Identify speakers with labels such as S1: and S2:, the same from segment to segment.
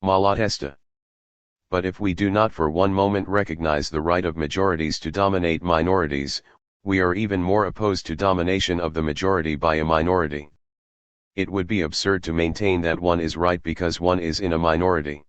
S1: Malatesta. But if we do not for one moment recognize the right of majorities to dominate minorities, we are even more opposed to domination of the majority by a minority. It would be absurd to maintain that one is right because one is in a minority.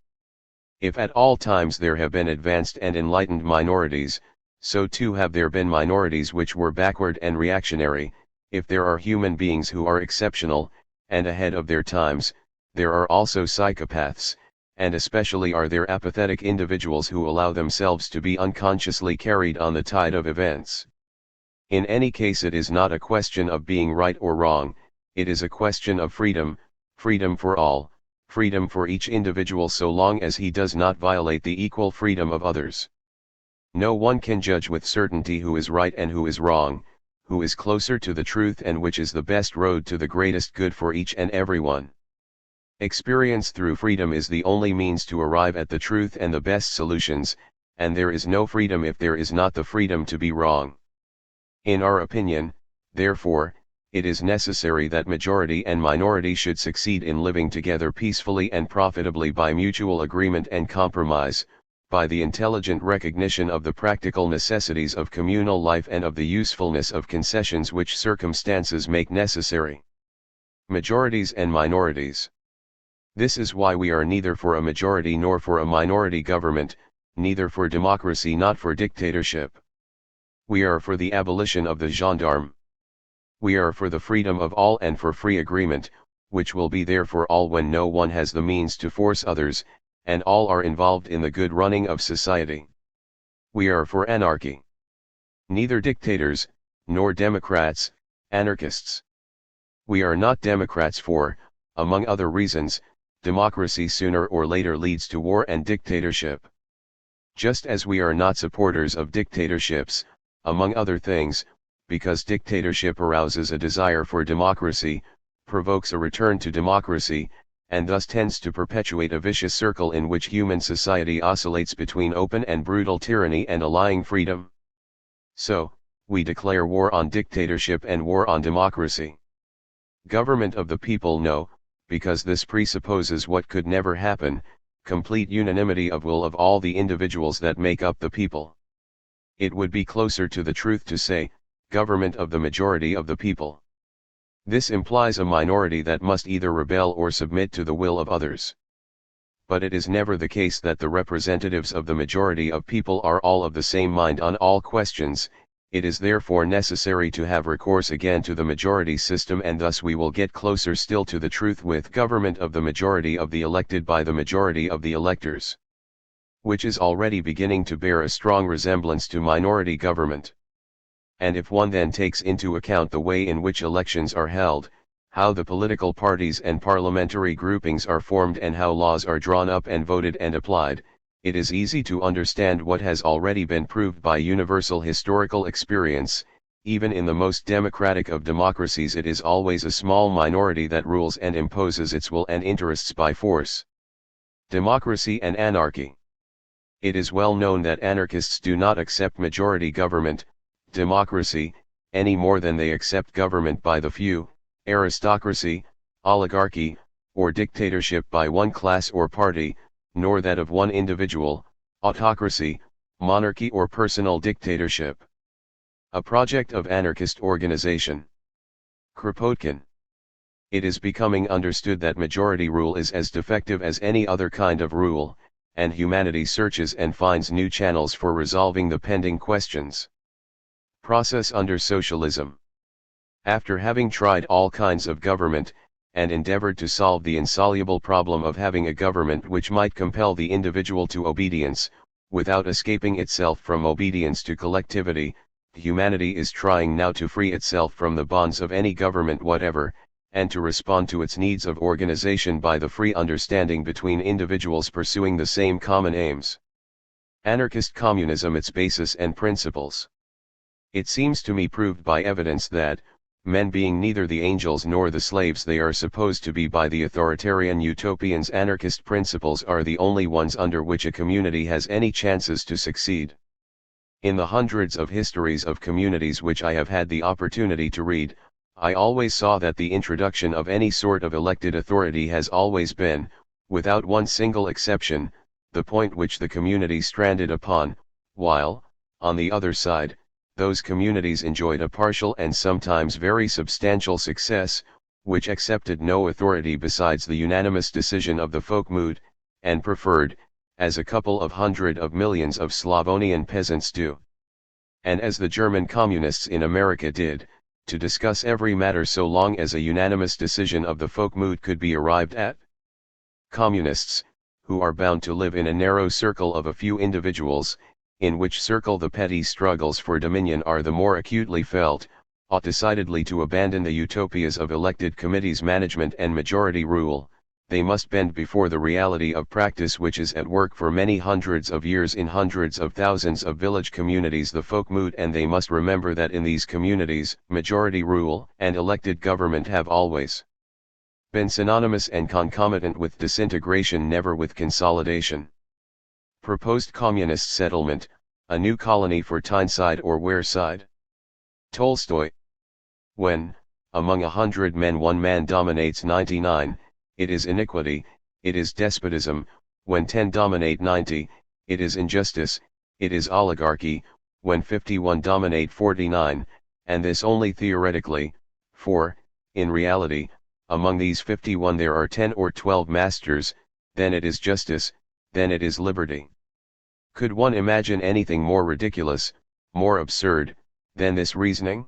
S1: If at all times there have been advanced and enlightened minorities, so too have there been minorities which were backward and reactionary. If there are human beings who are exceptional, and ahead of their times, there are also psychopaths, and especially are there apathetic individuals who allow themselves to be unconsciously carried on the tide of events. In any case, it is not a question of being right or wrong, it is a question of freedom, freedom for all, freedom for each individual so long as he does not violate the equal freedom of others. No one can judge with certainty who is right and who is wrong, who is closer to the truth and which is the best road to the greatest good for each and everyone. Experience through freedom is the only means to arrive at the truth and the best solutions, and there is no freedom if there is not the freedom to be wrong. In our opinion, therefore, it is necessary that majority and minority should succeed in living together peacefully and profitably by mutual agreement and compromise, by the intelligent recognition of the practical necessities of communal life and of the usefulness of concessions which circumstances make necessary. Majorities and minorities. This is why we are neither for a majority nor for a minority government, neither for democracy nor for dictatorship. We are for the abolition of the gendarme. We are for the freedom of all and for free agreement, which will be there for all when no one has the means to force others, and all are involved in the good running of society. We are for anarchy. Neither dictators, nor democrats, anarchists. We are not democrats for, among other reasons, democracy sooner or later leads to war and dictatorship. Just as we are not supporters of dictatorships, among other things, because dictatorship arouses a desire for democracy, provokes a return to democracy, and thus tends to perpetuate a vicious circle in which human society oscillates between open and brutal tyranny and a lying freedom. So, we declare war on dictatorship and war on democracy. Government of the people, no, because this presupposes what could never happen, complete unanimity of will of all the individuals that make up the people. It would be closer to the truth to say, government of the majority of the people. This implies a minority that must either rebel or submit to the will of others. But it is never the case that the representatives of the majority of people are all of the same mind on all questions. It is therefore necessary to have recourse again to the majority system, and thus we will get closer still to the truth with government of the majority of the elected by the majority of the electors, which is already beginning to bear a strong resemblance to minority government. And if one then takes into account the way in which elections are held, how the political parties and parliamentary groupings are formed, and how laws are drawn up and voted and applied, it is easy to understand what has already been proved by universal historical experience. Even in the most democratic of democracies, it is always a small minority that rules and imposes its will and interests by force. Democracy and anarchy. It is well known that anarchists do not accept majority government, democracy, any more than they accept government by the few, aristocracy, oligarchy, or dictatorship by one class or party, nor that of one individual, autocracy, monarchy or personal dictatorship. A project of anarchist organization. Kropotkin. It is becoming understood that majority rule is as defective as any other kind of rule, and humanity searches and finds new channels for resolving the pending questions. Process under socialism. After having tried all kinds of government, and endeavored to solve the insoluble problem of having a government which might compel the individual to obedience, without escaping itself from obedience to collectivity, humanity is trying now to free itself from the bonds of any government whatever, and to respond to its needs of organization by the free understanding between individuals pursuing the same common aims. Anarchist communism, its basis and principles. It seems to me proved by evidence that, men being neither the angels nor the slaves they are supposed to be by the authoritarian utopians, anarchist principles are the only ones under which a community has any chances to succeed. In the hundreds of histories of communities which I have had the opportunity to read, I always saw that the introduction of any sort of elected authority has always been, without one single exception, the point which the community stranded upon, while, on the other side, those communities enjoyed a partial and sometimes very substantial success, which accepted no authority besides the unanimous decision of the folk mood, and preferred, as a couple of hundred of millions of Slavonian peasants do, and as the German communists in America did, to discuss every matter so long as a unanimous decision of the folk mood could be arrived at. Communists, who are bound to live in a narrow circle of a few individuals, in which circle the petty struggles for dominion are the more acutely felt, ought decidedly to abandon the utopias of elected committees management and majority rule. They must bend before the reality of practice which is at work for many hundreds of years in hundreds of thousands of village communities, the folk mood, and they must remember that in these communities, majority rule and elected government have always been synonymous and concomitant with disintegration, never with consolidation. Proposed communist settlement, a new colony for Tyneside or Wareside. Tolstoy. When, among 100 men, one man dominates 99, it is iniquity, it is despotism. When 10 dominate 90, it is injustice, it is oligarchy. When 51 dominate 49, and this only theoretically, for, in reality, among these 51 there are 10 or 12 masters, then it is justice, then it is liberty. Could one imagine anything more ridiculous, more absurd, than this reasoning?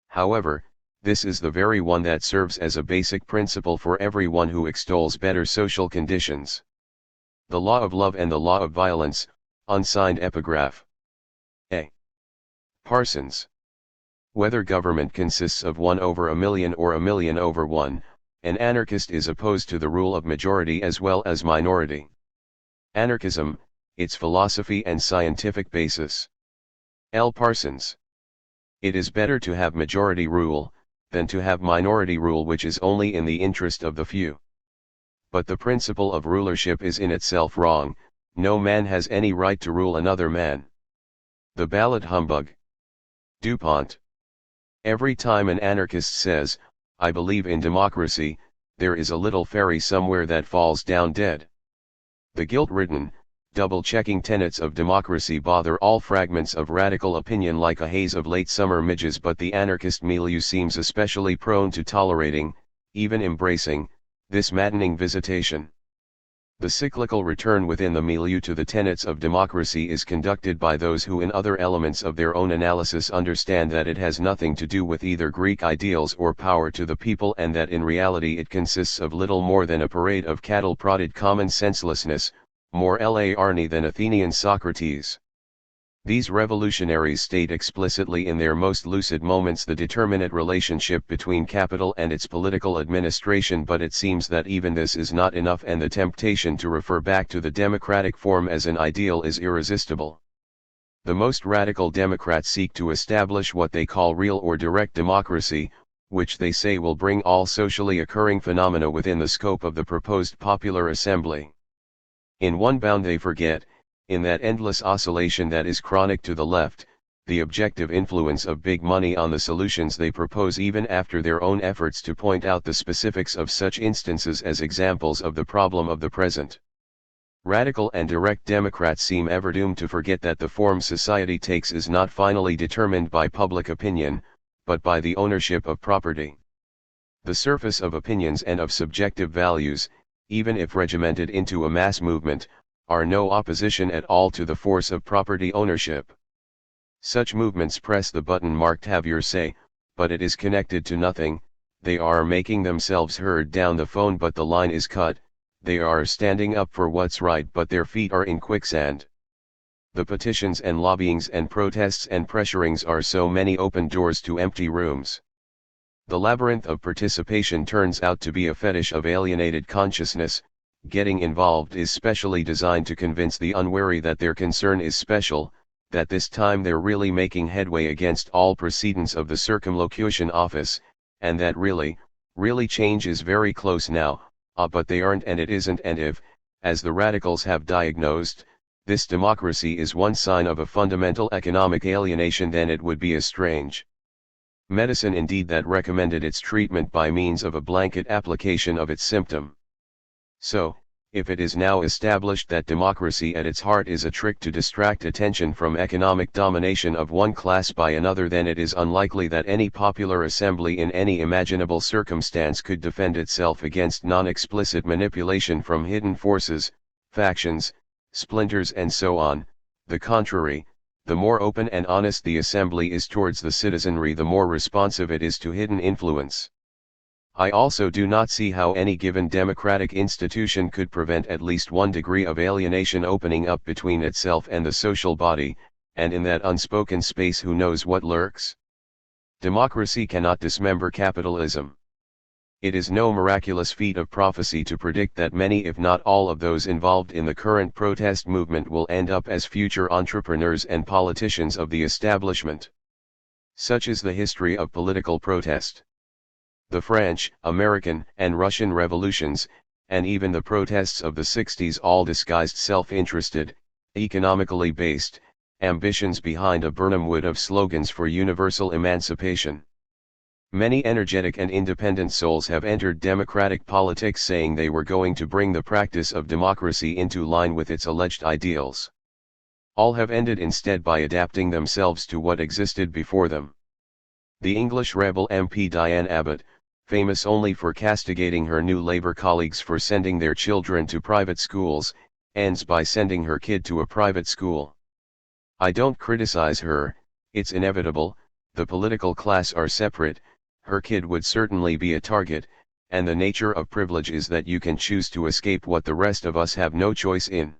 S1: However, this is the very one that serves as a basic principle for everyone who extols better social conditions. The law of love and the law of violence, unsigned epigraph. A. Parsons. Whether government consists of 1 over a million or a million over 1, an anarchist is opposed to the rule of majority as well as minority. Anarchism, its philosophy and scientific basis. L. Parsons. It is better to have majority rule, than to have minority rule which is only in the interest of the few. But the principle of rulership is in itself wrong. No man has any right to rule another man. The ballad humbug. DuPont. Every time an anarchist says, "I believe in democracy," there is a little fairy somewhere that falls down dead. The guilt-ridden, double-checking tenets of democracy bother all fragments of radical opinion like a haze of late summer midges, but the anarchist milieu seems especially prone to tolerating, even embracing, this maddening visitation. The cyclical return within the milieu to the tenets of democracy is conducted by those who in other elements of their own analysis understand that it has nothing to do with either Greek ideals or power to the people, and that in reality it consists of little more than a parade of cattle-prodded common senselessness, more Arne than Athenian Socrates. These revolutionaries state explicitly in their most lucid moments the determinate relationship between capital and its political administration, but it seems that even this is not enough, and the temptation to refer back to the democratic form as an ideal is irresistible. The most radical Democrats seek to establish what they call real or direct democracy, which they say will bring all socially occurring phenomena within the scope of the proposed popular assembly. In one bound they forget, in that endless oscillation that is chronic to the left, the objective influence of big money on the solutions they propose, even after their own efforts to point out the specifics of such instances as examples of the problem of the present. Radical and direct Democrats seem ever doomed to forget that the form society takes is not finally determined by public opinion, but by the ownership of property. The surface of opinions and of subjective values, even if regimented into a mass movement, are no opposition at all to the force of property ownership. Such movements press the button marked "Have your say," but it is connected to nothing. They are making themselves heard down the phone, but the line is cut. They are standing up for what's right, but their feet are in quicksand. The petitions and lobbyings and protests and pressurings are so many open doors to empty rooms. The labyrinth of participation turns out to be a fetish of alienated consciousness. Getting involved is specially designed to convince the unwary that their concern is special, that this time they're really making headway against all precedents of the circumlocution office, and that really change is very close now. But they aren't, and it isn't, and if, as the radicals have diagnosed, this democracy is one sign of a fundamental economic alienation, then it would be a strange medicine indeed that recommended its treatment by means of a blanket application of its symptom. So, If it is now established that democracy at its heart is a trick to distract attention from economic domination of one class by another, then it is unlikely that any popular assembly in any imaginable circumstance could defend itself against non-explicit manipulation from hidden forces, factions, splinters and so on. The contrary, the more open and honest the assembly is towards the citizenry, the more responsive it is to hidden influence. I also do not see how any given democratic institution could prevent at least one degree of alienation opening up between itself and the social body, and in that unspoken space who knows what lurks? Democracy cannot dismember capitalism. It is no miraculous feat of prophecy to predict that many if not all of those involved in the current protest movement will end up as future entrepreneurs and politicians of the establishment. Such is the history of political protest. The French, American, and Russian revolutions, and even the protests of the 60s all disguised self-interested, economically based, ambitions behind a Burnham wood of slogans for universal emancipation. Many energetic and independent souls have entered democratic politics saying they were going to bring the practice of democracy into line with its alleged ideals. All have ended instead by adapting themselves to what existed before them. The English rebel MP Diane Abbott, famous only for castigating her new Labour colleagues for sending their children to private schools, ends by sending her kid to a private school. I don't criticize her, it's inevitable, the political class are separate, her kid would certainly be a target, and the nature of privilege is that you can choose to escape what the rest of us have no choice in.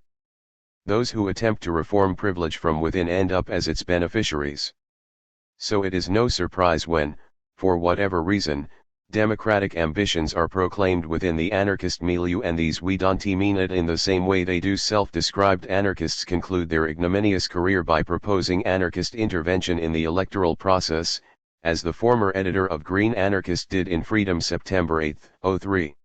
S1: Those who attempt to reform privilege from within end up as its beneficiaries. So it is no surprise when, for whatever reason, democratic ambitions are proclaimed within the anarchist milieu, and these we don't mean it in the same way they do self-described anarchists conclude their ignominious career by proposing anarchist intervention in the electoral process, as the former editor of Green Anarchist did in Freedom September 8, 03.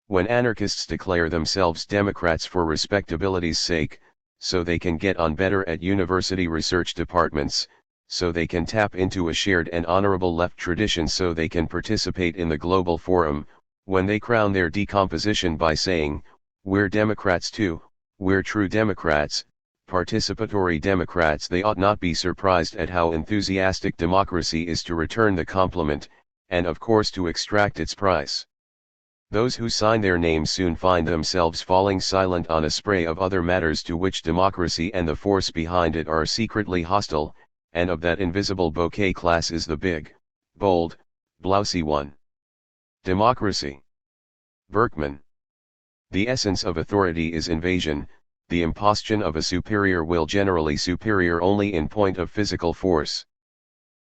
S1: When anarchists declare themselves Democrats for respectability's sake, so they can get on better at university research departments, so they can tap into a shared and honorable left tradition, so they can participate in the global forum, when they crown their decomposition by saying, "We're Democrats too, we're true Democrats, participatory Democrats," they ought not be surprised at how enthusiastic democracy is to return the compliment, and of course to extract its price. Those who sign their names soon find themselves falling silent on a spray of other matters to which democracy and the force behind it are secretly hostile, and of that invisible bouquet class is the big, bold, blousy one. Democracy. Berkman. The essence of authority is invasion, the imposition of a superior will, generally superior only in point of physical force.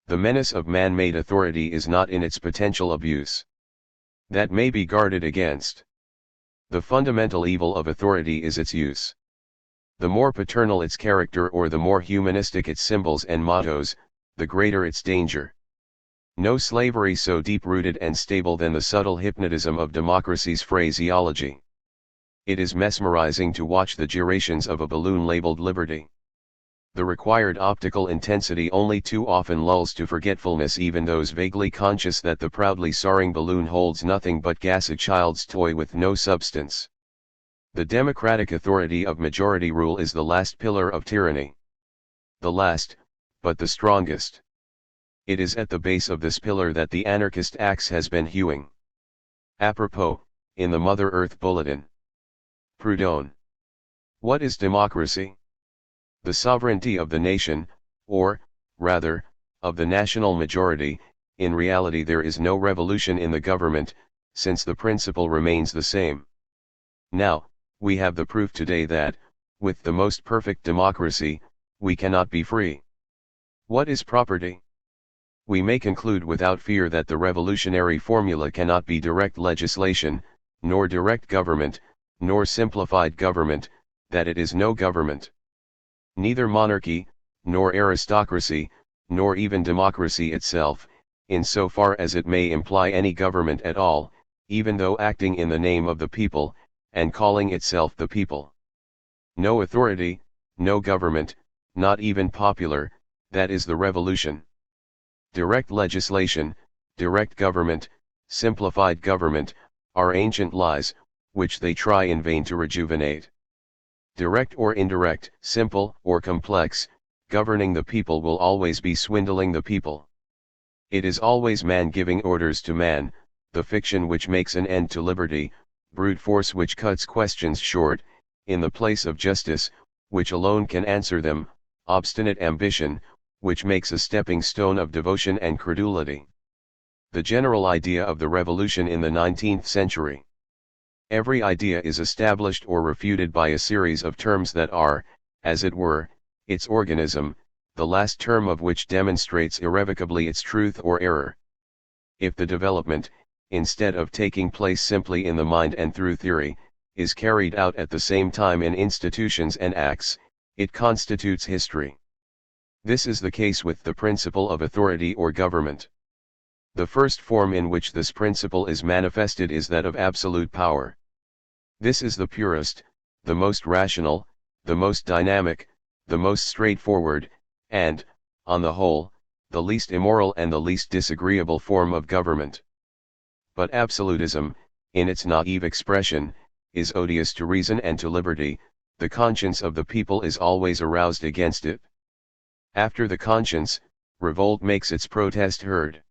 S1: The menace of man-made authority is not in its potential abuse. That may be guarded against. The fundamental evil of authority is its use. The more paternal its character or the more humanistic its symbols and mottos, the greater its danger. No slavery so deep-rooted and stable than the subtle hypnotism of democracy's phraseology. It is mesmerizing to watch the gyrations of a balloon labeled liberty. The required optical intensity only too often lulls to forgetfulness even those vaguely conscious that the proudly soaring balloon holds nothing but gas, a child's toy with no substance. The democratic authority of majority rule is the last pillar of tyranny. The last, but the strongest. It is at the base of this pillar that the anarchist axe has been hewing. Apropos, in the Mother Earth Bulletin. Proudhon. What is democracy? The sovereignty of the nation, or, rather, of the national majority. In reality there is no revolution in the government, since the principle remains the same. Now, we have the proof today that, with the most perfect democracy, we cannot be free. What is property? We may conclude without fear that the revolutionary formula cannot be direct legislation, nor direct government, nor simplified government, that it is no government. Neither monarchy, nor aristocracy, nor even democracy itself, in so far as it may imply any government at all, even though acting in the name of the people, and calling itself the people. No authority, no government, not even popular, that is the revolution. Direct legislation, direct government, simplified government, are ancient lies, which they try in vain to rejuvenate. Direct or indirect, simple or complex, governing the people will always be swindling the people. It is always man giving orders to man, the fiction which makes an end to liberty, brute force which cuts questions short, in the place of justice, which alone can answer them, obstinate ambition, which makes a stepping stone of devotion and credulity. The general idea of the revolution in the 19th century. Every idea is established or refuted by a series of terms that are, as it were, its organism, the last term of which demonstrates irrevocably its truth or error. If the development, instead of taking place simply in the mind and through theory, is carried out at the same time in institutions and acts, it constitutes history. This is the case with the principle of authority or government. The first form in which this principle is manifested is that of absolute power. This is the purest, the most rational, the most dynamic, the most straightforward, and, on the whole, the least immoral and the least disagreeable form of government. But absolutism, in its naive expression, is odious to reason and to liberty. The conscience of the people is always aroused against it. After the conscience, revolt makes its protest heard.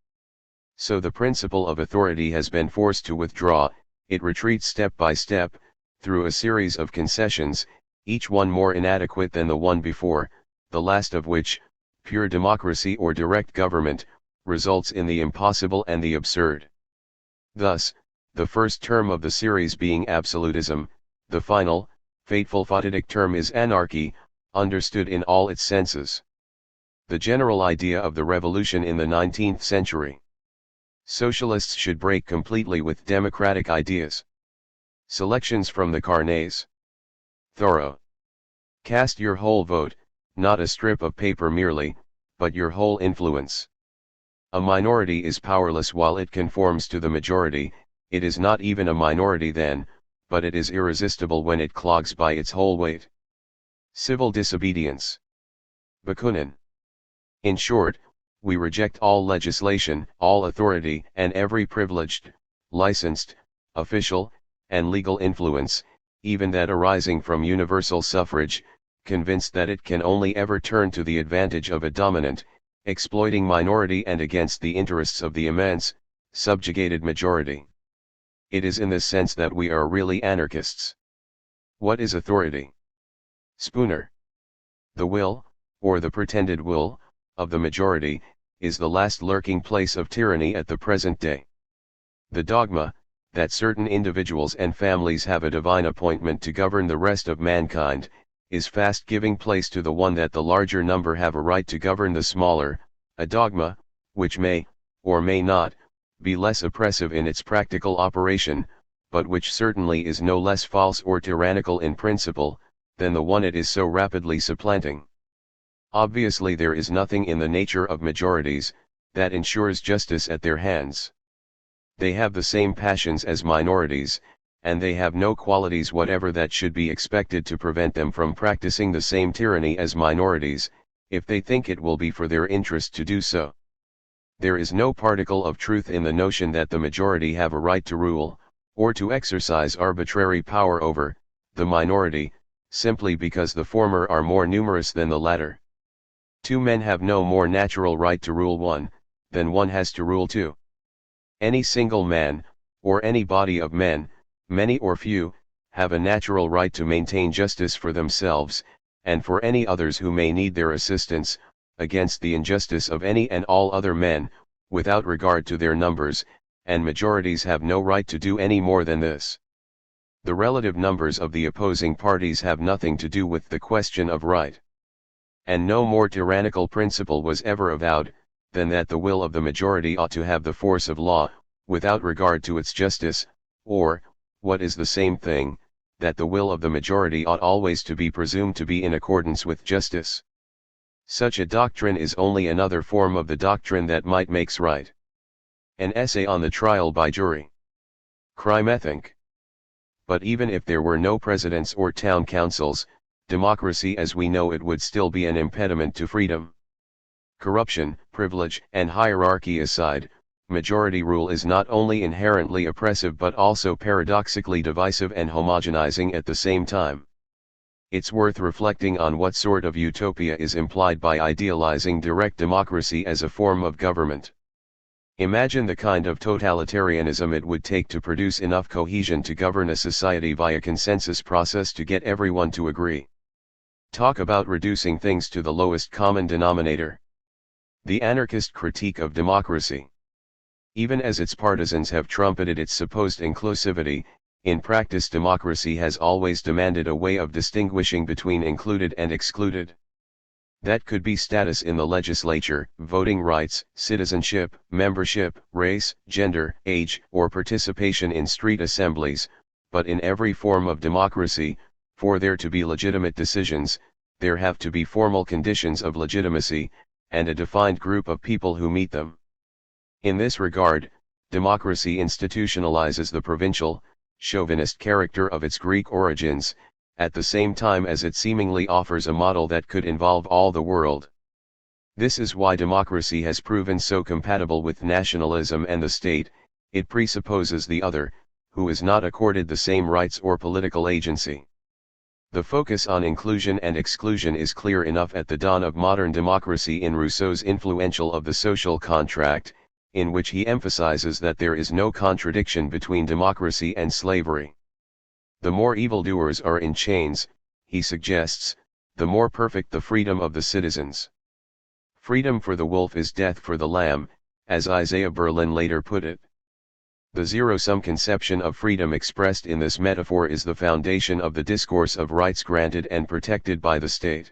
S1: So the principle of authority has been forced to withdraw. It retreats step by step, through a series of concessions, each one more inadequate than the one before, the last of which, pure democracy or direct government, results in the impossible and the absurd. Thus, the first term of the series being absolutism, the final, fateful fatidic term is anarchy, understood in all its senses. The general idea of the revolution in the 19th century. Socialists should break completely with democratic ideas. Selections from the carnets. Thorough. Cast your whole vote, not a strip of paper merely, but your whole influence. A minority is powerless while it conforms to the majority. It is not even a minority then, but it is irresistible when it clogs by its whole weight. Civil disobedience. Bakunin. In short, we reject all legislation, all authority, and every privileged, licensed, official, and legal influence, even that arising from universal suffrage, convinced that it can only ever turn to the advantage of a dominant, exploiting minority and against the interests of the immense, subjugated majority. It is in this sense that we are really anarchists. What is authority? Spooner. The will, or the pretended will, of the majority, is the last lurking place of tyranny at the present day. The dogma, that certain individuals and families have a divine appointment to govern the rest of mankind, is fast giving place to the one that the larger number have a right to govern the smaller, a dogma, which may, or may not, be less oppressive in its practical operation, but which certainly is no less false or tyrannical in principle, than the one it is so rapidly supplanting. Obviously there is nothing in the nature of majorities, that ensures justice at their hands. They have the same passions as minorities, and they have no qualities whatever that should be expected to prevent them from practicing the same tyranny as minorities, if they think it will be for their interest to do so. There is no particle of truth in the notion that the majority have a right to rule, or to exercise arbitrary power over, the minority, simply because the former are more numerous than the latter. Two men have no more natural right to rule one, than one has to rule two. Any single man, or any body of men, many or few, have a natural right to maintain justice for themselves, and for any others who may need their assistance, against the injustice of any and all other men, without regard to their numbers, and majorities have no right to do any more than this. The relative numbers of the opposing parties have nothing to do with the question of right. And no more tyrannical principle was ever avowed, than that the will of the majority ought to have the force of law, without regard to its justice, or, what is the same thing, that the will of the majority ought always to be presumed to be in accordance with justice. Such a doctrine is only another form of the doctrine that might makes right. An essay on the trial by jury. Crime ethic. But even if there were no presidents or town councils, democracy as we know it would still be an impediment to freedom. Corruption, privilege, and hierarchy aside, majority rule is not only inherently oppressive but also paradoxically divisive and homogenizing at the same time. It's worth reflecting on what sort of utopia is implied by idealizing direct democracy as a form of government. Imagine the kind of totalitarianism it would take to produce enough cohesion to govern a society via consensus process to get everyone to agree. Talk about reducing things to the lowest common denominator. The anarchist critique of democracy. Even as its partisans have trumpeted its supposed inclusivity, in practice democracy has always demanded a way of distinguishing between included and excluded. That could be status in the legislature, voting rights, citizenship, membership, race, gender, age, or participation in street assemblies, but in every form of democracy, for there to be legitimate decisions, there have to be formal conditions of legitimacy, and a defined group of people who meet them. In this regard, democracy institutionalizes the provincial, chauvinist character of its Greek origins, at the same time as it seemingly offers a model that could involve all the world. This is why democracy has proven so compatible with nationalism and the state. It presupposes the other, who is not accorded the same rights or political agency. The focus on inclusion and exclusion is clear enough at the dawn of modern democracy in Rousseau's influential Of the Social Contract, in which he emphasizes that there is no contradiction between democracy and slavery. The more evildoers are in chains, he suggests, the more perfect the freedom of the citizens. Freedom for the wolf is death for the lamb, as Isaiah Berlin later put it. The zero-sum conception of freedom expressed in this metaphor is the foundation of the discourse of rights granted and protected by the state.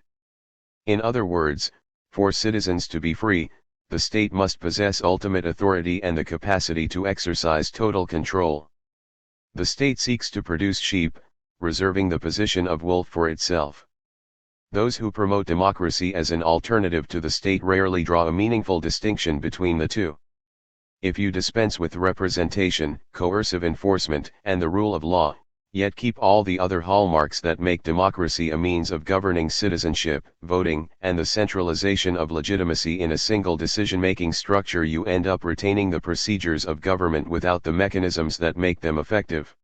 S1: In other words, for citizens to be free, the state must possess ultimate authority and the capacity to exercise total control. The state seeks to produce sheep, reserving the position of wolf for itself. Those who promote democracy as an alternative to the state rarely draw a meaningful distinction between the two. If you dispense with representation, coercive enforcement, and the rule of law, yet keep all the other hallmarks that make democracy a means of governing citizenship, voting, and the centralization of legitimacy in a single decision-making structure, you end up retaining the procedures of government without the mechanisms that make them effective.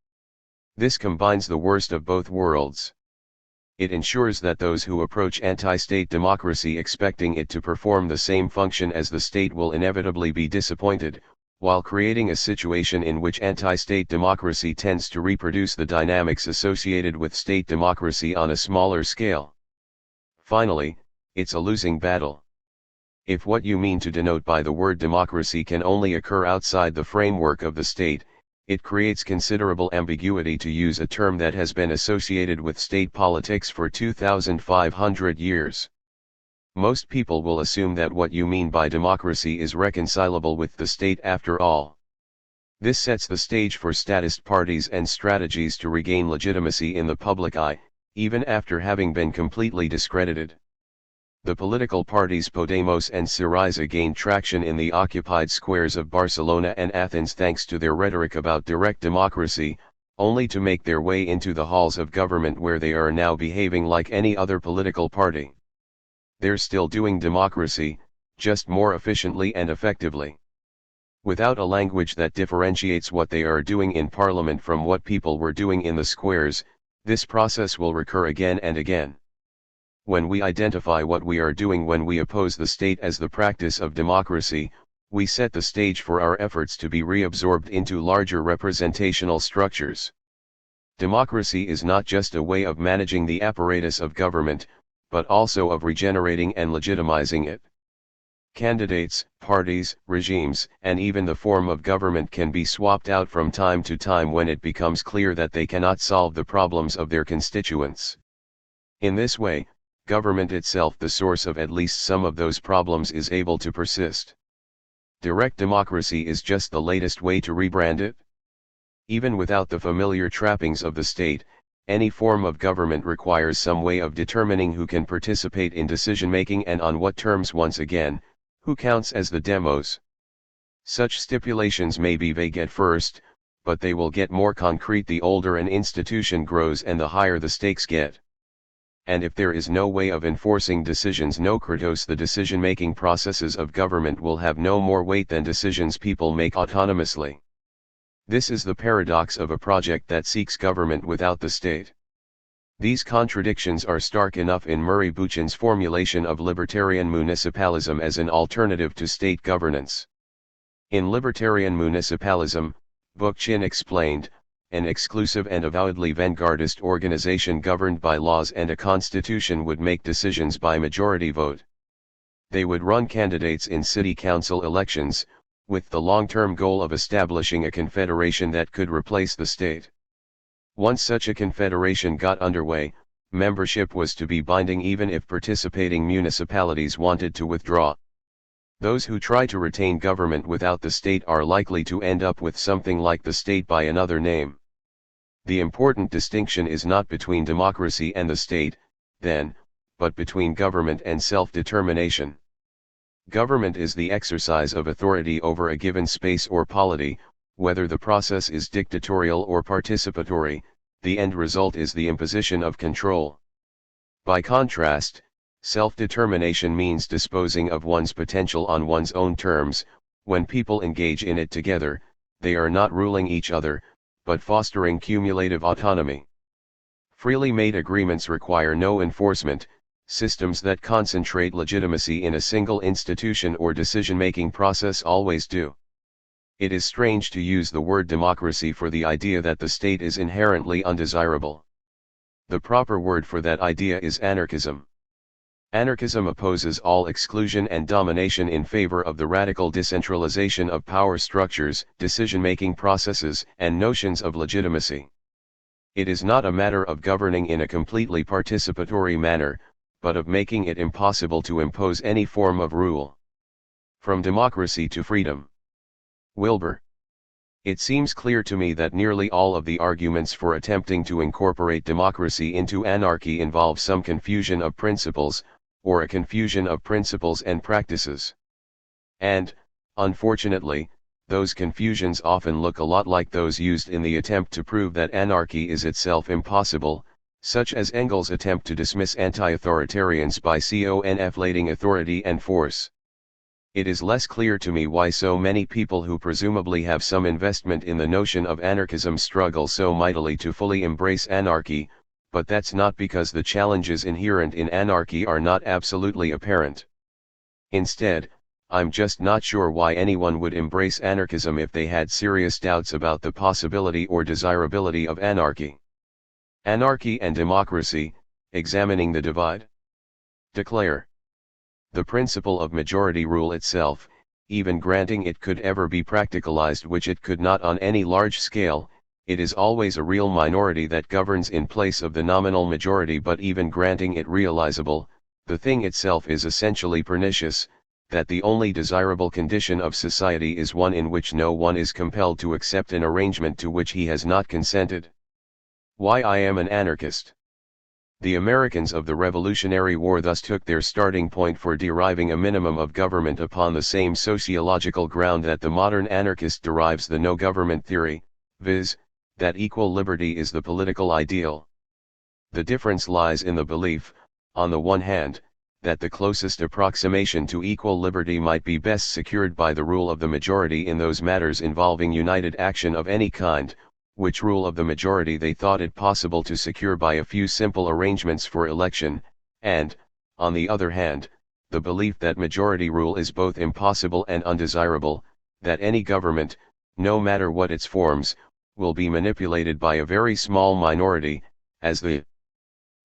S1: This combines the worst of both worlds. It ensures that those who approach anti-state democracy expecting it to perform the same function as the state will inevitably be disappointed, while creating a situation in which anti-state democracy tends to reproduce the dynamics associated with state democracy on a smaller scale. Finally, it's a losing battle. If what you mean to denote by the word democracy can only occur outside the framework of the state, it creates considerable ambiguity to use a term that has been associated with state politics for 2,500 years. Most people will assume that what you mean by democracy is reconcilable with the state after all. This sets the stage for statist parties and strategies to regain legitimacy in the public eye, even after having been completely discredited. The political parties Podemos and Syriza gained traction in the occupied squares of Barcelona and Athens thanks to their rhetoric about direct democracy, only to make their way into the halls of government where they are now behaving like any other political party. They're still doing democracy, just more efficiently and effectively. Without a language that differentiates what they are doing in parliament from what people were doing in the squares, this process will recur again and again. When we identify what we are doing when we oppose the state as the practice of democracy, we set the stage for our efforts to be reabsorbed into larger representational structures. Democracy is not just a way of managing the apparatus of government, but also of regenerating and legitimizing it. Candidates, parties, regimes, and even the form of government can be swapped out from time to time when it becomes clear that they cannot solve the problems of their constituents. In this way, government itself, the source of at least some of those problems, is able to persist. Direct democracy is just the latest way to rebrand it. Even without the familiar trappings of the state, any form of government requires some way of determining who can participate in decision-making and on what terms. Once again, who counts as the demos. Such stipulations may be vague at first, but they will get more concrete the older an institution grows and the higher the stakes get. and if there is no way of enforcing decisions no kratos, the decision-making processes of government will have no more weight than decisions people make autonomously. This is the paradox of a project that seeks government without the state. These contradictions are stark enough in Murray Boochin's formulation of libertarian municipalism as an alternative to state governance. In libertarian municipalism, Bookchin explained, an exclusive and avowedly vanguardist organization governed by laws and a constitution would make decisions by majority vote. They would run candidates in city council elections, with the long-term goal of establishing a confederation that could replace the state. Once such a confederation got underway, membership was to be binding even if participating municipalities wanted to withdraw. Those who try to retain government without the state are likely to end up with something like the state by another name. The important distinction is not between democracy and the state, then, but between government and self-determination. Government is the exercise of authority over a given space or polity, whether the process is dictatorial or participatory, the end result is the imposition of control. By contrast, self-determination means disposing of one's potential on one's own terms. When people engage in it together, they are not ruling each other, but fostering cumulative autonomy. Freely made agreements require no enforcement. Systems that concentrate legitimacy in a single institution or decision-making process always do. It is strange to use the word democracy for the idea that the state is inherently undesirable. The proper word for that idea is anarchism. Anarchism opposes all exclusion and domination in favor of the radical decentralization of power structures, decision-making processes, and notions of legitimacy. It is not a matter of governing in a completely participatory manner, but of making it impossible to impose any form of rule. From democracy to freedom. Wilbur. It seems clear to me that nearly all of the arguments for attempting to incorporate democracy into anarchy involve some confusion of principles, or a confusion of principles and practices. And, unfortunately, those confusions often look a lot like those used in the attempt to prove that anarchy is itself impossible, such as Engels' attempt to dismiss anti-authoritarians by conflating authority and force. It is less clear to me why so many people who presumably have some investment in the notion of anarchism struggle so mightily to fully embrace anarchy, but that's not because the challenges inherent in anarchy are not absolutely apparent. Instead, I'm just not sure why anyone would embrace anarchism if they had serious doubts about the possibility or desirability of anarchy. Anarchy and democracy, examining the divide. Declare. The principle of majority rule itself, even granting it could ever be practicalized, which it could not on any large scale, it is always a real minority that governs in place of the nominal majority. But even granting it realizable, the thing itself is essentially pernicious, that the only desirable condition of society is one in which no one is compelled to accept an arrangement to which he has not consented. Why I am an anarchist. The Americans of the Revolutionary War thus took their starting point for deriving a minimum of government upon the same sociological ground that the modern anarchist derives the no-government theory, viz., that equal liberty is the political ideal. The difference lies in the belief, on the one hand, that the closest approximation to equal liberty might be best secured by the rule of the majority in those matters involving united action of any kind, which rule of the majority they thought it possible to secure by a few simple arrangements for election, and, on the other hand, the belief that majority rule is both impossible and undesirable, that any government, no matter what its forms, will be manipulated by a very small minority, as the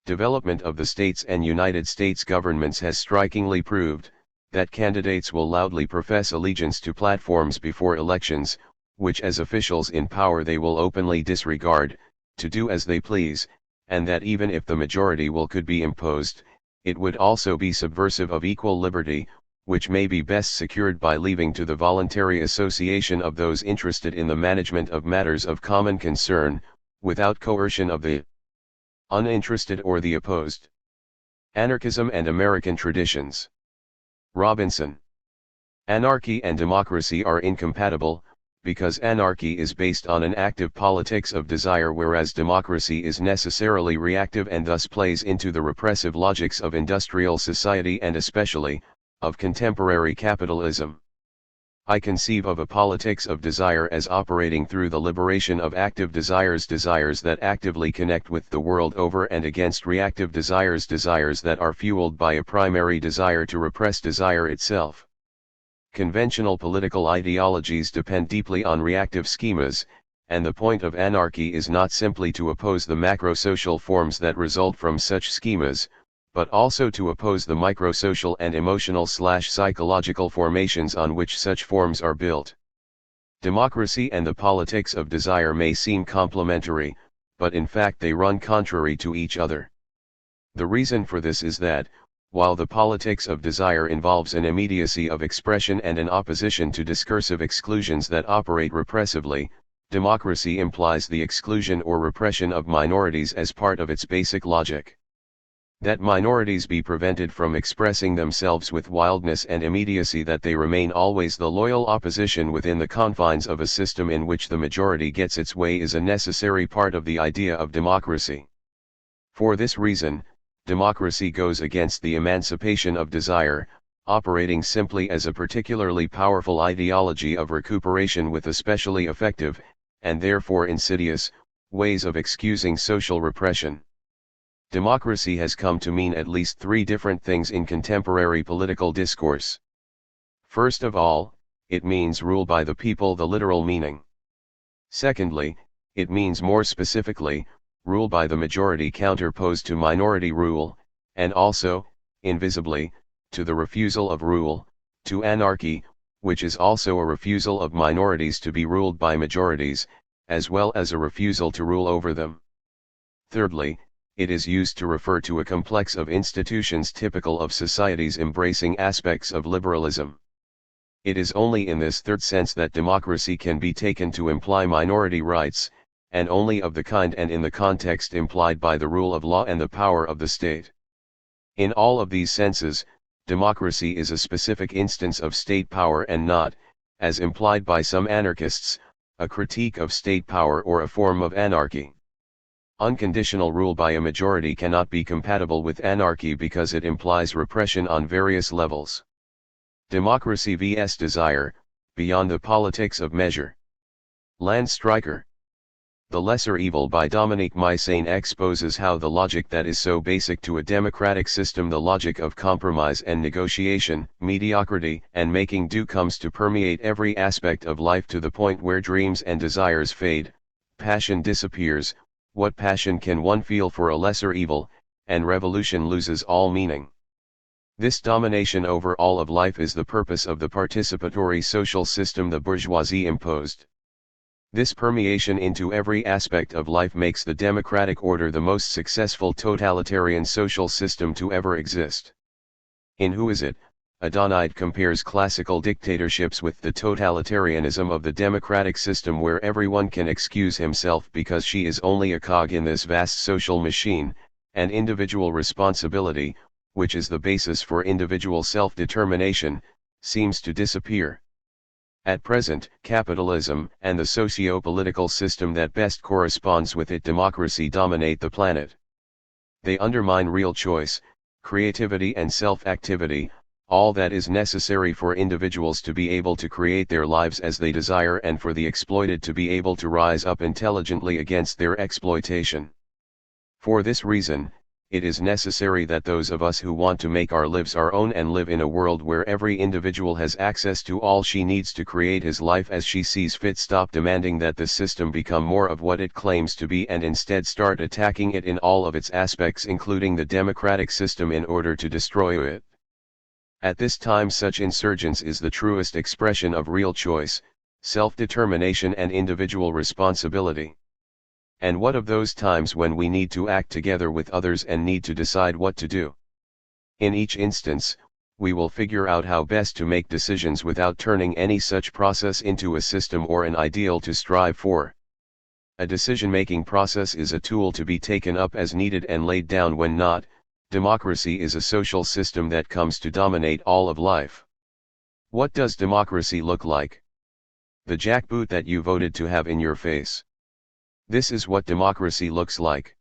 S1: development of the states and United States governments has strikingly proved, that candidates will loudly profess allegiance to platforms before elections, which as officials in power they will openly disregard, to do as they please, and that even if the majority will could be imposed, it would also be subversive of equal liberty, which may be best secured by leaving to the voluntary association of those interested in the management of matters of common concern, without coercion of the uninterested or the opposed. Anarchism and American Traditions. Robinson. Anarchy and democracy are incompatible, because anarchy is based on an active politics of desire, whereas democracy is necessarily reactive and thus plays into the repressive logics of industrial society and especially, of contemporary capitalism. I conceive of a politics of desire as operating through the liberation of active desires that actively connect with the world over and against reactive desires that are fueled by a primary desire to repress desire itself. Conventional political ideologies depend deeply on reactive schemas, and the point of anarchy is not simply to oppose the macro-social forms that result from such schemas, but also to oppose the micro-social and emotional/psychological formations on which such forms are built. Democracy and the politics of desire may seem complementary, but in fact they run contrary to each other. The reason for this is that, while the politics of desire involves an immediacy of expression and an opposition to discursive exclusions that operate repressively, democracy implies the exclusion or repression of minorities as part of its basic logic. That minorities be prevented from expressing themselves with wildness and immediacy, that they remain always the loyal opposition within the confines of a system in which the majority gets its way, is a necessary part of the idea of democracy. For this reason, democracy goes against the emancipation of desire, operating simply as a particularly powerful ideology of recuperation with especially effective, and therefore insidious, ways of excusing social repression. Democracy has come to mean at least three different things in contemporary political discourse. First of all, it means rule by the people, the literal meaning. Secondly, it means more specifically, rule by the majority counterposed to minority rule, and also, invisibly, to the refusal of rule, to anarchy, which is also a refusal of minorities to be ruled by majorities, as well as a refusal to rule over them. Thirdly, it is used to refer to a complex of institutions typical of societies embracing aspects of liberalism. It is only in this third sense that democracy can be taken to imply minority rights, and only of the kind and in the context implied by the rule of law and the power of the state. In all of these senses, democracy is a specific instance of state power and not, as implied by some anarchists, a critique of state power or a form of anarchy. Unconditional rule by a majority cannot be compatible with anarchy because it implies repression on various levels. Democracy vs. desire, beyond the politics of measure. Landstreicher. The Lesser Evil by Dominique Mysain exposes how the logic that is so basic to a democratic system, the logic of compromise and negotiation, mediocrity and making do, comes to permeate every aspect of life to the point where dreams and desires fade, passion disappears. What passion can one feel for a lesser evil, and revolution loses all meaning. This domination over all of life is the purpose of the participatory social system the bourgeoisie imposed. This permeation into every aspect of life makes the democratic order the most successful totalitarian social system to ever exist. In Who Is It?, Adonide compares classical dictatorships with the totalitarianism of the democratic system, where everyone can excuse himself because she is only a cog in this vast social machine, and individual responsibility, which is the basis for individual self-determination, seems to disappear. At present, capitalism and the socio-political system that best corresponds with it, democracy, dominate the planet. They undermine real choice, creativity and self-activity, all that is necessary for individuals to be able to create their lives as they desire and for the exploited to be able to rise up intelligently against their exploitation. For this reason, it is necessary that those of us who want to make our lives our own and live in a world where every individual has access to all she needs to create his life as she sees fit, stop demanding that the system become more of what it claims to be and instead start attacking it in all of its aspects, including the democratic system, in order to destroy it. At this time, such insurgence is the truest expression of real choice, self-determination and individual responsibility. And what of those times when we need to act together with others and need to decide what to do? In each instance, we will figure out how best to make decisions without turning any such process into a system or an ideal to strive for. A decision-making process is a tool to be taken up as needed and laid down when not. Democracy is a social system that comes to dominate all of life. What does democracy look like? the jackboot that you voted to have in your face. This is what democracy looks like.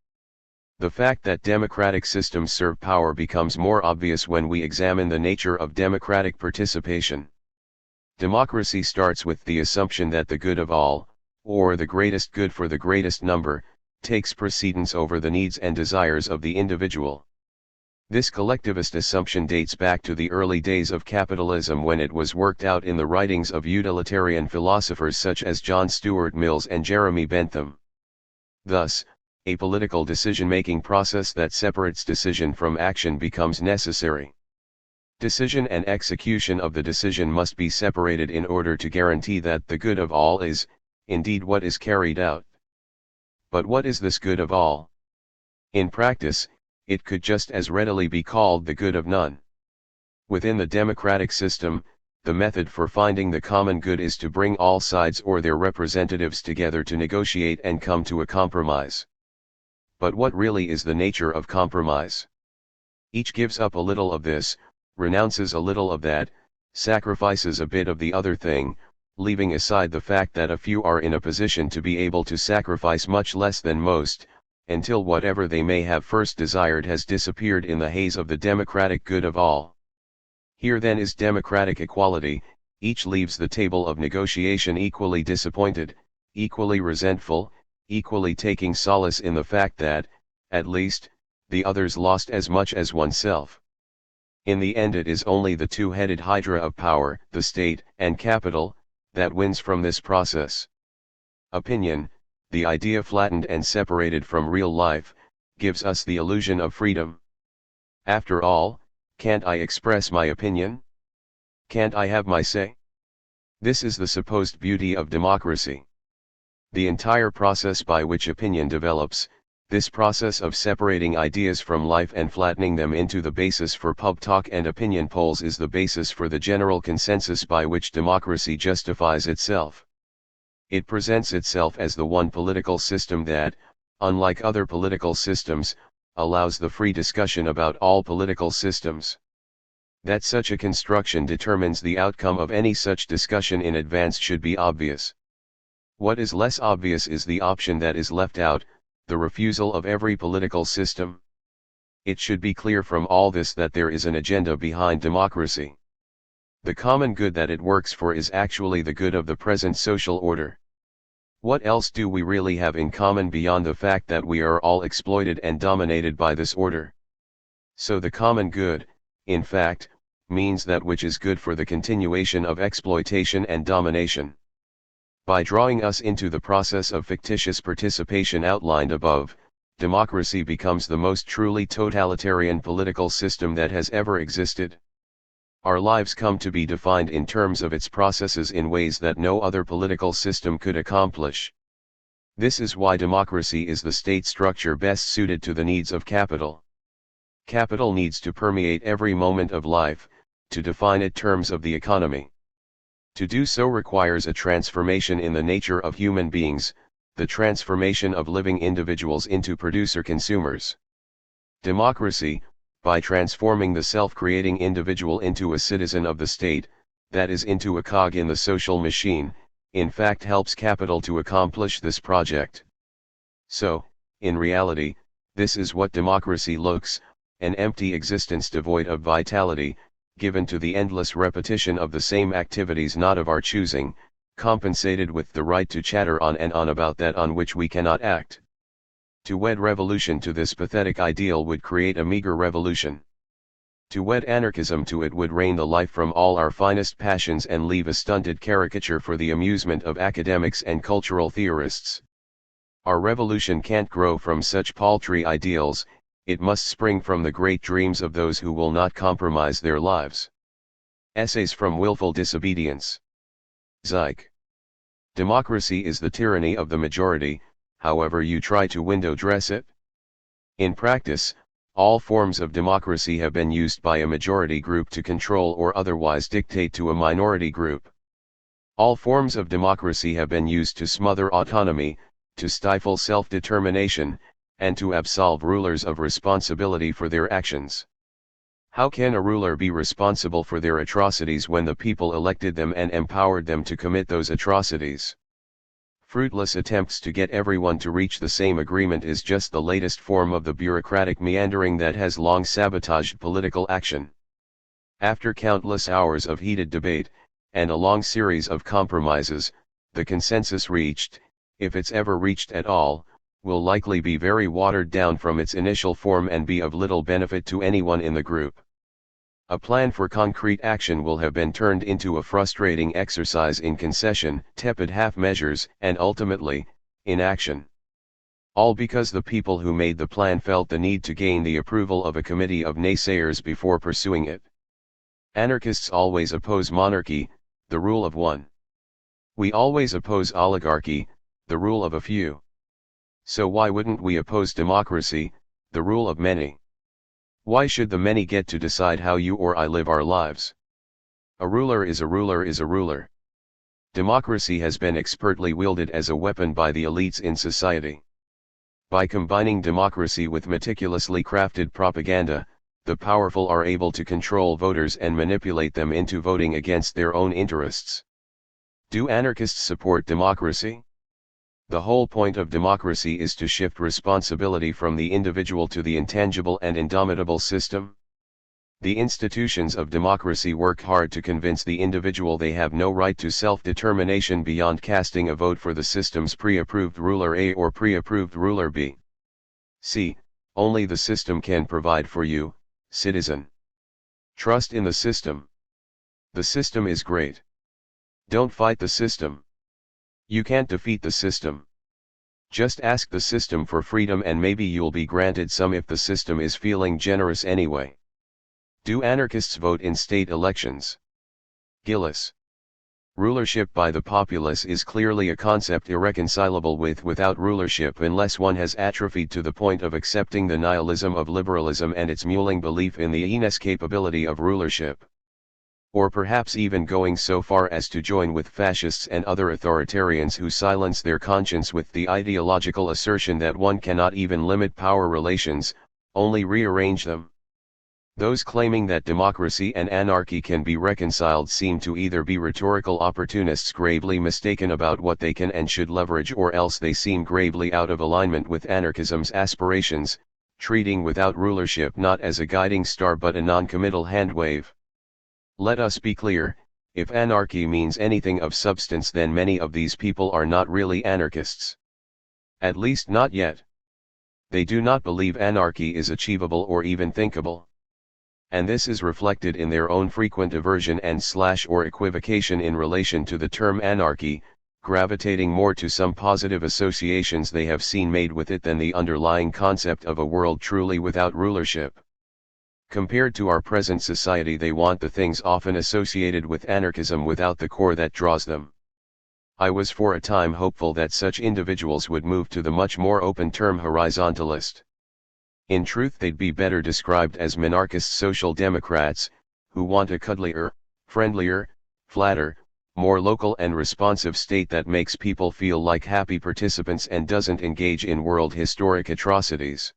S1: The fact that democratic systems serve power becomes more obvious when we examine the nature of democratic participation. Democracy starts with the assumption that the good of all, or the greatest good for the greatest number, takes precedence over the needs and desires of the individual. This collectivist assumption dates back to the early days of capitalism, when it was worked out in the writings of utilitarian philosophers such as John Stuart Mills and Jeremy Bentham. Thus, a political decision-making process that separates decision from action becomes necessary. Decision and execution of the decision must be separated in order to guarantee that the good of all is, indeed, what is carried out. But what is this good of all? In practice, it could just as readily be called the good of none. Within the democratic system, the method for finding the common good is to bring all sides or their representatives together to negotiate and come to a compromise. But what really is the nature of compromise? Each gives up a little of this, renounces a little of that, sacrifices a bit of the other thing, leaving aside the fact that a few are in a position to be able to sacrifice much less than most, until whatever they may have first desired has disappeared in the haze of the democratic good of all. Here then is democratic equality: each leaves the table of negotiation equally disappointed, equally resentful, equally taking solace in the fact that, at least, the others lost as much as oneself. In the end it is only the two-headed hydra of power, the state and capital, that wins from this process. Opinion, the idea flattened and separated from real life, gives us the illusion of freedom. After all, can't I express my opinion? Can't I have my say? This is the supposed beauty of democracy. The entire process by which opinion develops, this process of separating ideas from life and flattening them into the basis for pub talk and opinion polls, is the basis for the general consensus by which democracy justifies itself. It presents itself as the one political system that, unlike other political systems, allows the free discussion about all political systems. That such a construction determines the outcome of any such discussion in advance should be obvious. What is less obvious is the option that is left out, the refusal of every political system. It should be clear from all this that there is an agenda behind democracy. The common good that it works for is actually the good of the present social order. What else do we really have in common beyond the fact that we are all exploited and dominated by this order? So the common good, in fact, means that which is good for the continuation of exploitation and domination. By drawing us into the process of fictitious participation outlined above, democracy becomes the most truly totalitarian political system that has ever existed. Our lives come to be defined in terms of its processes in ways that no other political system could accomplish. This is why democracy is the state structure best suited to the needs of capital. Capital needs to permeate every moment of life, to define it terms of the economy. To do so requires a transformation in the nature of human beings, the transformation of living individuals into producer-consumers. Democracy, by transforming the self-creating individual into a citizen of the state, that is, into a cog in the social machine, in fact helps capital to accomplish this project. So, in reality, this is what democracy looks: an empty existence devoid of vitality, given to the endless repetition of the same activities not of our choosing, compensated with the right to chatter on and on about that on which we cannot act. To wed revolution to this pathetic ideal would create a meager revolution. To wed anarchism to it would drain the life from all our finest passions and leave a stunted caricature for the amusement of academics and cultural theorists. Our revolution can't grow from such paltry ideals, it must spring from the great dreams of those who will not compromise their lives. Essays from Willful Disobedience. Zeich. Democracy is the tyranny of the majority, however you try to window dress it. In practice, all forms of democracy have been used by a majority group to control or otherwise dictate to a minority group. All forms of democracy have been used to smother autonomy, to stifle self-determination, and to absolve rulers of responsibility for their actions. How can a ruler be responsible for their atrocities when the people elected them and empowered them to commit those atrocities? Fruitless attempts to get everyone to reach the same agreement is just the latest form of the bureaucratic meandering that has long sabotaged political action. After countless hours of heated debate, and a long series of compromises, the consensus reached, if it's ever reached at all, will likely be very watered down from its initial form and be of little benefit to anyone in the group. A plan for concrete action will have been turned into a frustrating exercise in concession, tepid half measures, and ultimately, inaction. All because the people who made the plan felt the need to gain the approval of a committee of naysayers before pursuing it. Anarchists always oppose monarchy, the rule of one. We always oppose oligarchy, the rule of a few. So why wouldn't we oppose democracy, the rule of many? Why should the many get to decide how you or I live our lives? A ruler is a ruler is a ruler. Democracy has been expertly wielded as a weapon by the elites in society. By combining democracy with meticulously crafted propaganda, the powerful are able to control voters and manipulate them into voting against their own interests. Do anarchists support democracy? The whole point of democracy is to shift responsibility from the individual to the intangible and indomitable system. The institutions of democracy work hard to convince the individual they have no right to self-determination beyond casting a vote for the system's pre-approved ruler A or pre-approved ruler B. See, only the system can provide for you, citizen. Trust in the system. The system is great. Don't fight the system. You can't defeat the system. Just ask the system for freedom and maybe you'll be granted some if the system is feeling generous anyway. Do anarchists vote in state elections? Gillis. Rulership by the populace is clearly a concept irreconcilable without rulership unless one has atrophied to the point of accepting the nihilism of liberalism and its mewling belief in the inescapability of rulership. Or perhaps even going so far as to join with fascists and other authoritarians who silence their conscience with the ideological assertion that one cannot even limit power relations, only rearrange them. Those claiming that democracy and anarchy can be reconciled seem to either be rhetorical opportunists gravely mistaken about what they can and should leverage, or else they seem gravely out of alignment with anarchism's aspirations, treating without rulership not as a guiding star but a non-committal handwave. Let us be clear, if anarchy means anything of substance, then many of these people are not really anarchists. At least not yet. They do not believe anarchy is achievable or even thinkable. And this is reflected in their own frequent aversion and or equivocation in relation to the term anarchy, gravitating more to some positive associations they have seen made with it than the underlying concept of a world truly without rulership. Compared to our present society, they want the things often associated with anarchism without the core that draws them. I was for a time hopeful that such individuals would move to the much more open term horizontalist. In truth, they'd be better described as minarchist social democrats, who want a cuddlier, friendlier, flatter, more local and responsive state that makes people feel like happy participants and doesn't engage in world historic atrocities.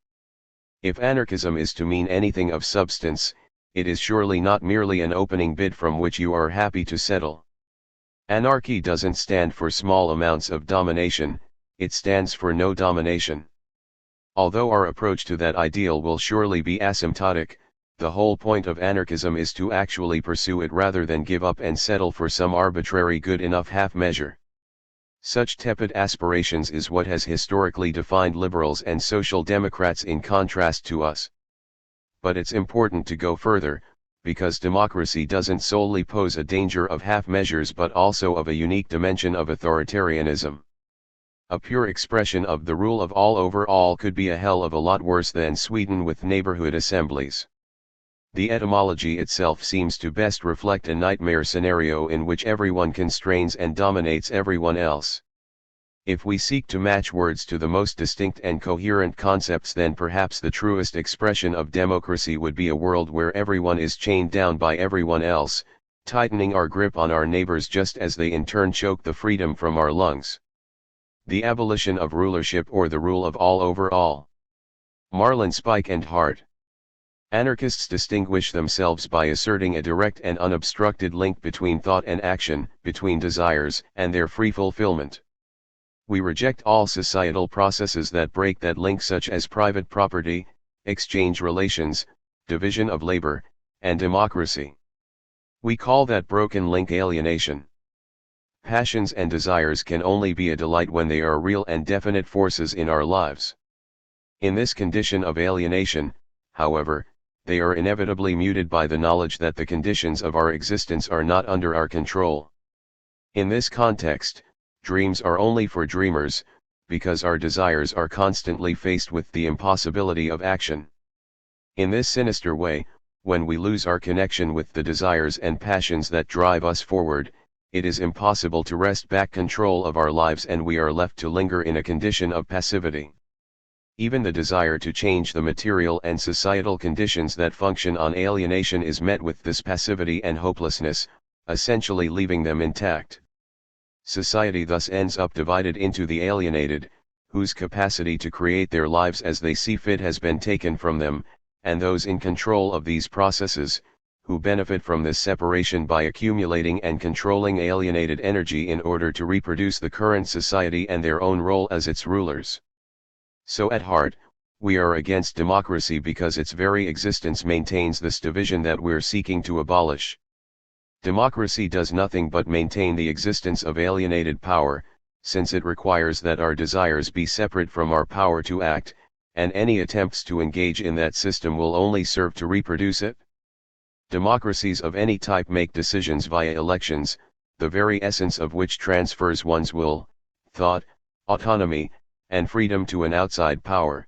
S1: If anarchism is to mean anything of substance, it is surely not merely an opening bid from which you are happy to settle. Anarchy doesn't stand for small amounts of domination, it stands for no domination. Although our approach to that ideal will surely be asymptotic, the whole point of anarchism is to actually pursue it rather than give up and settle for some arbitrary good enough half measure. Such tepid aspirations is what has historically defined liberals and social democrats in contrast to us. But it's important to go further, because democracy doesn't solely pose a danger of half measures but also of a unique dimension of authoritarianism. A pure expression of the rule of all over all could be a hell of a lot worse than Sweden with neighborhood assemblies. The etymology itself seems to best reflect a nightmare scenario in which everyone constrains and dominates everyone else. If we seek to match words to the most distinct and coherent concepts, then perhaps the truest expression of democracy would be a world where everyone is chained down by everyone else, tightening our grip on our neighbors just as they in turn choke the freedom from our lungs. The abolition of rulership or the rule of all over all. Marlin Spike and Hart. Anarchists distinguish themselves by asserting a direct and unobstructed link between thought and action, between desires and their free fulfillment. We reject all societal processes that break that link, such as private property, exchange relations, division of labor, and democracy. We call that broken link alienation. Passions and desires can only be a delight when they are real and definite forces in our lives. In this condition of alienation, however, they are inevitably muted by the knowledge that the conditions of our existence are not under our control. In this context, dreams are only for dreamers, because our desires are constantly faced with the impossibility of action. In this sinister way, when we lose our connection with the desires and passions that drive us forward, it is impossible to wrest back control of our lives, and we are left to linger in a condition of passivity. Even the desire to change the material and societal conditions that function on alienation is met with this passivity and hopelessness, essentially leaving them intact. Society thus ends up divided into the alienated, whose capacity to create their lives as they see fit has been taken from them, and those in control of these processes, who benefit from this separation by accumulating and controlling alienated energy in order to reproduce the current society and their own role as its rulers. So at heart, we are against democracy because its very existence maintains this division that we're seeking to abolish. Democracy does nothing but maintain the existence of alienated power, since it requires that our desires be separate from our power to act, and any attempts to engage in that system will only serve to reproduce it. Democracies of any type make decisions via elections, the very essence of which transfers one's will, thought, autonomy, and freedom to an outside power.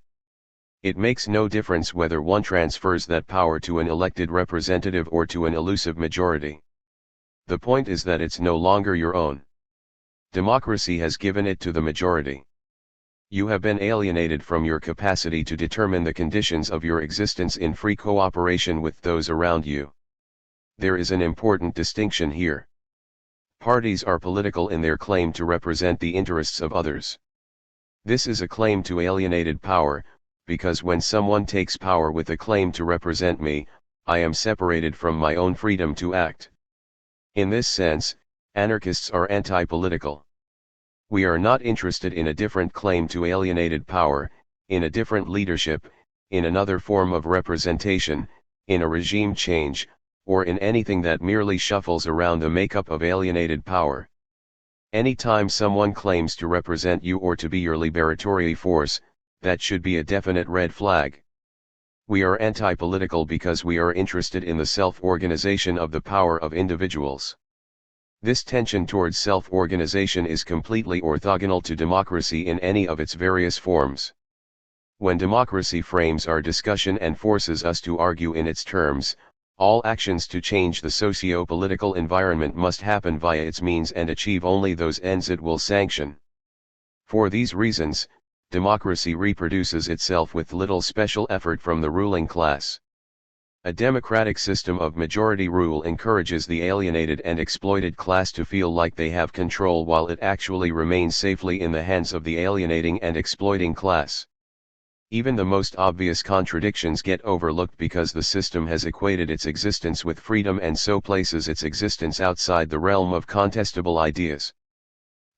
S1: It makes no difference whether one transfers that power to an elected representative or to an elusive majority. The point is that it's no longer your own. Democracy has given it to the majority. You have been alienated from your capacity to determine the conditions of your existence in free cooperation with those around you. There is an important distinction here. Parties are political in their claim to represent the interests of others. This is a claim to alienated power, because when someone takes power with a claim to represent me, I am separated from my own freedom to act. In this sense, anarchists are anti-political. We are not interested in a different claim to alienated power, in a different leadership, in another form of representation, in a regime change, or in anything that merely shuffles around the makeup of alienated power. Anytime someone claims to represent you or to be your liberatory force, that should be a definite red flag. We are anti-political because we are interested in the self-organization of the power of individuals. This tension towards self-organization is completely orthogonal to democracy in any of its various forms. When democracy frames our discussion and forces us to argue in its terms, all actions to change the socio-political environment must happen via its means and achieve only those ends it will sanction. For these reasons, democracy reproduces itself with little special effort from the ruling class. A democratic system of majority rule encourages the alienated and exploited class to feel like they have control while it actually remains safely in the hands of the alienating and exploiting class. Even the most obvious contradictions get overlooked because the system has equated its existence with freedom and so places its existence outside the realm of contestable ideas.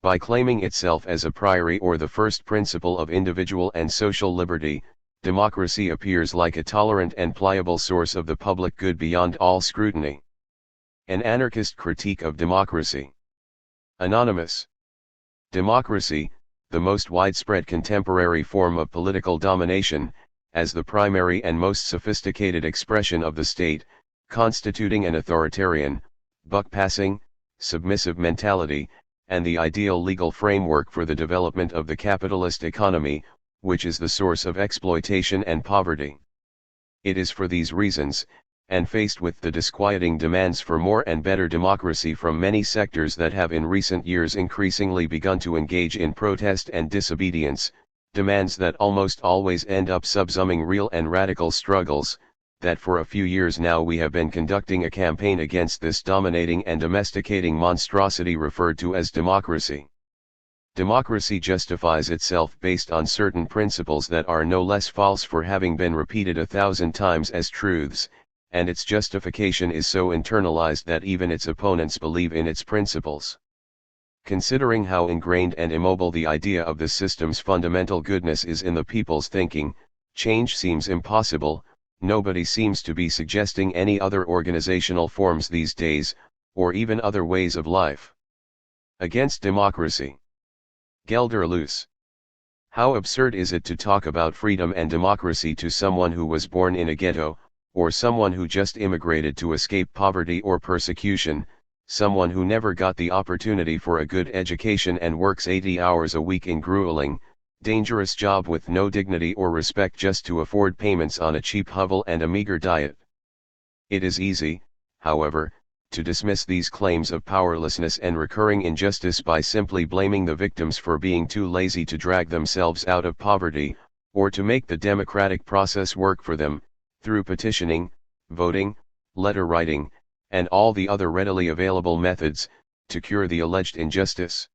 S1: By claiming itself as a priori or the first principle of individual and social liberty, democracy appears like a tolerant and pliable source of the public good beyond all scrutiny. An anarchist critique of democracy. Anonymous. Democracy, the most widespread contemporary form of political domination, as the primary and most sophisticated expression of the state, constituting an authoritarian, buck-passing, submissive mentality, and the ideal legal framework for the development of the capitalist economy, which is the source of exploitation and poverty. It is for these reasons, and faced with the disquieting demands for more and better democracy from many sectors that have in recent years increasingly begun to engage in protest and disobedience, demands that almost always end up subsuming real and radical struggles, that for a few years now we have been conducting a campaign against this dominating and domesticating monstrosity referred to as democracy. Democracy justifies itself based on certain principles that are no less false for having been repeated 1,000 times as truths, and its justification is so internalized that even its opponents believe in its principles. Considering how ingrained and immobile the idea of the system's fundamental goodness is in the people's thinking, change seems impossible. Nobody seems to be suggesting any other organizational forms these days, or even other ways of life. Against democracy. Gelderloos. How absurd is it to talk about freedom and democracy to someone who was born in a ghetto, or someone who just immigrated to escape poverty or persecution, someone who never got the opportunity for a good education and works 80 hours a week in grueling, dangerous job with no dignity or respect just to afford payments on a cheap hovel and a meager diet. It is easy, however, to dismiss these claims of powerlessness and recurring injustice by simply blaming the victims for being too lazy to drag themselves out of poverty, or to make the democratic process work for them, through petitioning, voting, letter writing, and all the other readily available methods, to cure the alleged injustice.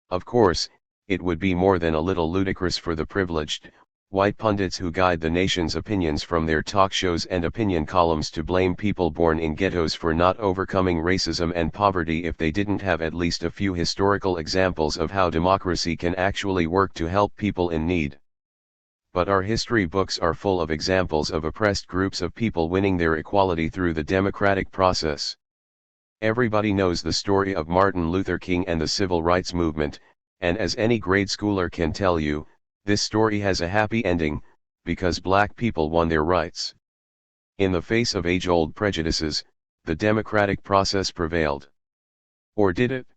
S1: Of course, it would be more than a little ludicrous for the privileged, white pundits who guide the nation's opinions from their talk shows and opinion columns to blame people born in ghettos for not overcoming racism and poverty if they didn't have at least a few historical examples of how democracy can actually work to help people in need. But our history books are full of examples of oppressed groups of people winning their equality through the democratic process. Everybody knows the story of Martin Luther King and the Civil Rights Movement, and as any grade schooler can tell you, this story has a happy ending, because black people won their rights. In the face of age-old prejudices, the democratic process prevailed. Or did it?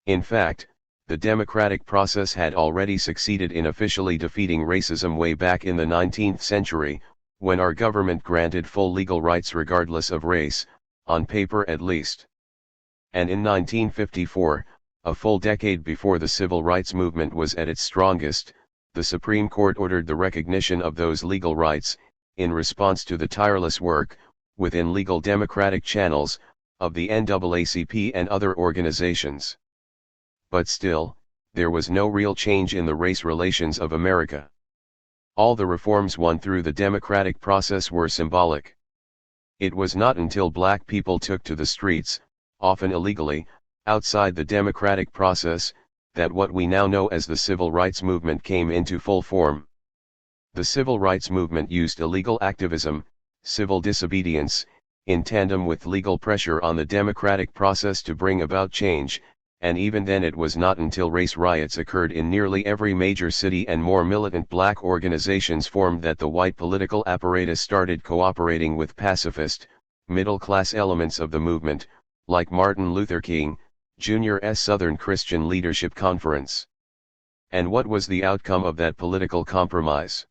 S1: In fact, the democratic process had already succeeded in officially defeating racism way back in the 19th century, when our government granted full legal rights regardless of race, on paper at least. And in 1954, a full decade before the civil rights movement was at its strongest, the Supreme Court ordered the recognition of those legal rights, in response to the tireless work, within legal democratic channels, of the NAACP and other organizations. But still, there was no real change in the race relations of America. All the reforms won through the democratic process were symbolic. It was not until black people took to the streets, often illegally, outside the democratic process, that what we now know as the civil rights movement came into full form. The civil rights movement used illegal activism, civil disobedience, in tandem with legal pressure on the democratic process to bring about change, and even then it was not until race riots occurred in nearly every major city and more militant black organizations formed that the white political apparatus started cooperating with pacifist, middle-class elements of the movement, like Martin Luther King, Jr.'s Southern Christian Leadership Conference. And what was the outcome of that political compromise?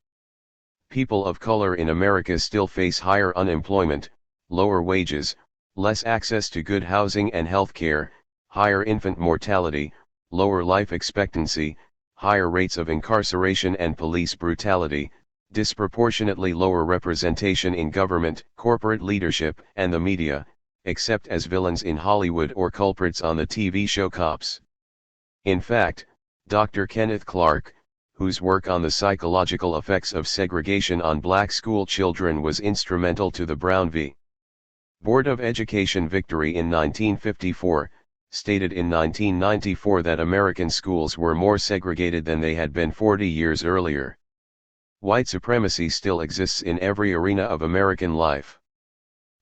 S1: People of color in America still face higher unemployment, lower wages, less access to good housing and health care, higher infant mortality, lower life expectancy, higher rates of incarceration and police brutality, disproportionately lower representation in government, corporate leadership, and the media, except as villains in Hollywood or culprits on the TV show Cops. In fact, Dr. Kenneth Clark, whose work on the psychological effects of segregation on black school children was instrumental to the Brown v. Board of Education victory in 1954, stated in 1994 that American schools were more segregated than they had been 40 years earlier. White supremacy still exists in every arena of American life.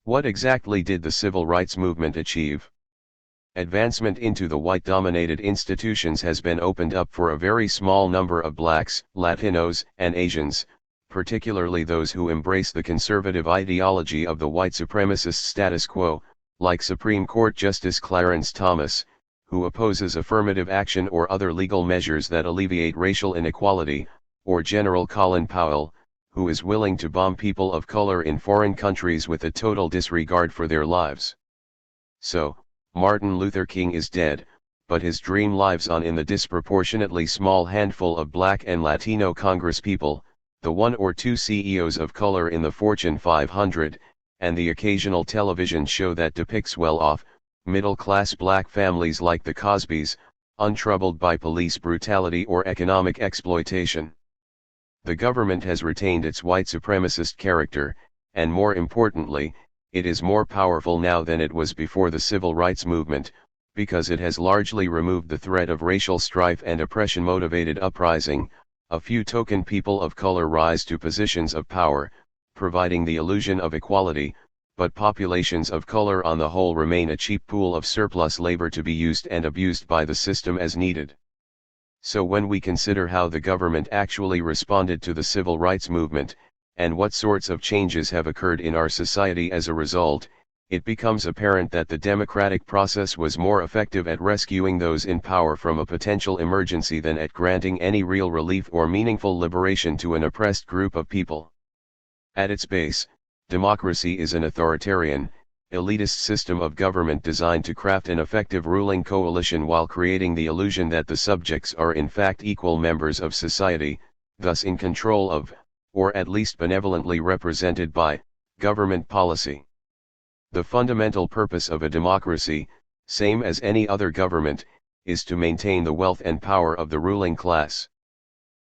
S1: What exactly did the civil rights movement achieve? Advancement into the white-dominated institutions has been opened up for a very small number of blacks, Latinos, and Asians, particularly those who embrace the conservative ideology of the white supremacist status quo, like Supreme Court Justice Clarence Thomas, who opposes affirmative action or other legal measures that alleviate racial inequality, or General Colin Powell, who is willing to bomb people of color in foreign countries with a total disregard for their lives. So, Martin Luther King is dead, but his dream lives on in the disproportionately small handful of black and Latino congresspeople, the one or two CEOs of color in the Fortune 500, and the occasional television show that depicts well-off, middle-class black families like the Cosbys, untroubled by police brutality or economic exploitation. The government has retained its white supremacist character, and more importantly, it is more powerful now than it was before the civil rights movement, because it has largely removed the threat of racial strife and oppression-motivated uprising. A few token people of color rise to positions of power, providing the illusion of equality, but populations of color on the whole remain a cheap pool of surplus labor to be used and abused by the system as needed. So when we consider how the government actually responded to the civil rights movement, and what sorts of changes have occurred in our society as a result, it becomes apparent that the democratic process was more effective at rescuing those in power from a potential emergency than at granting any real relief or meaningful liberation to an oppressed group of people. At its base, democracy is an authoritarian, elitist system of government designed to craft an effective ruling coalition while creating the illusion that the subjects are in fact equal members of society, thus in control of, or at least benevolently represented by, government policy. The fundamental purpose of a democracy, same as any other government, is to maintain the wealth and power of the ruling class.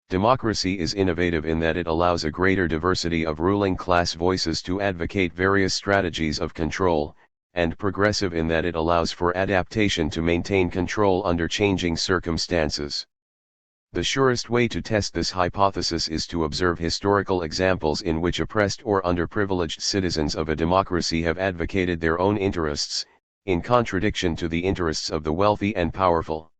S1: Democracy is innovative in that it allows a greater diversity of ruling class voices to advocate various strategies of control, and progressive in that it allows for adaptation to maintain control under changing circumstances. The surest way to test this hypothesis is to observe historical examples in which oppressed or underprivileged citizens of a democracy have advocated their own interests, in contradiction to the interests of the wealthy and powerful.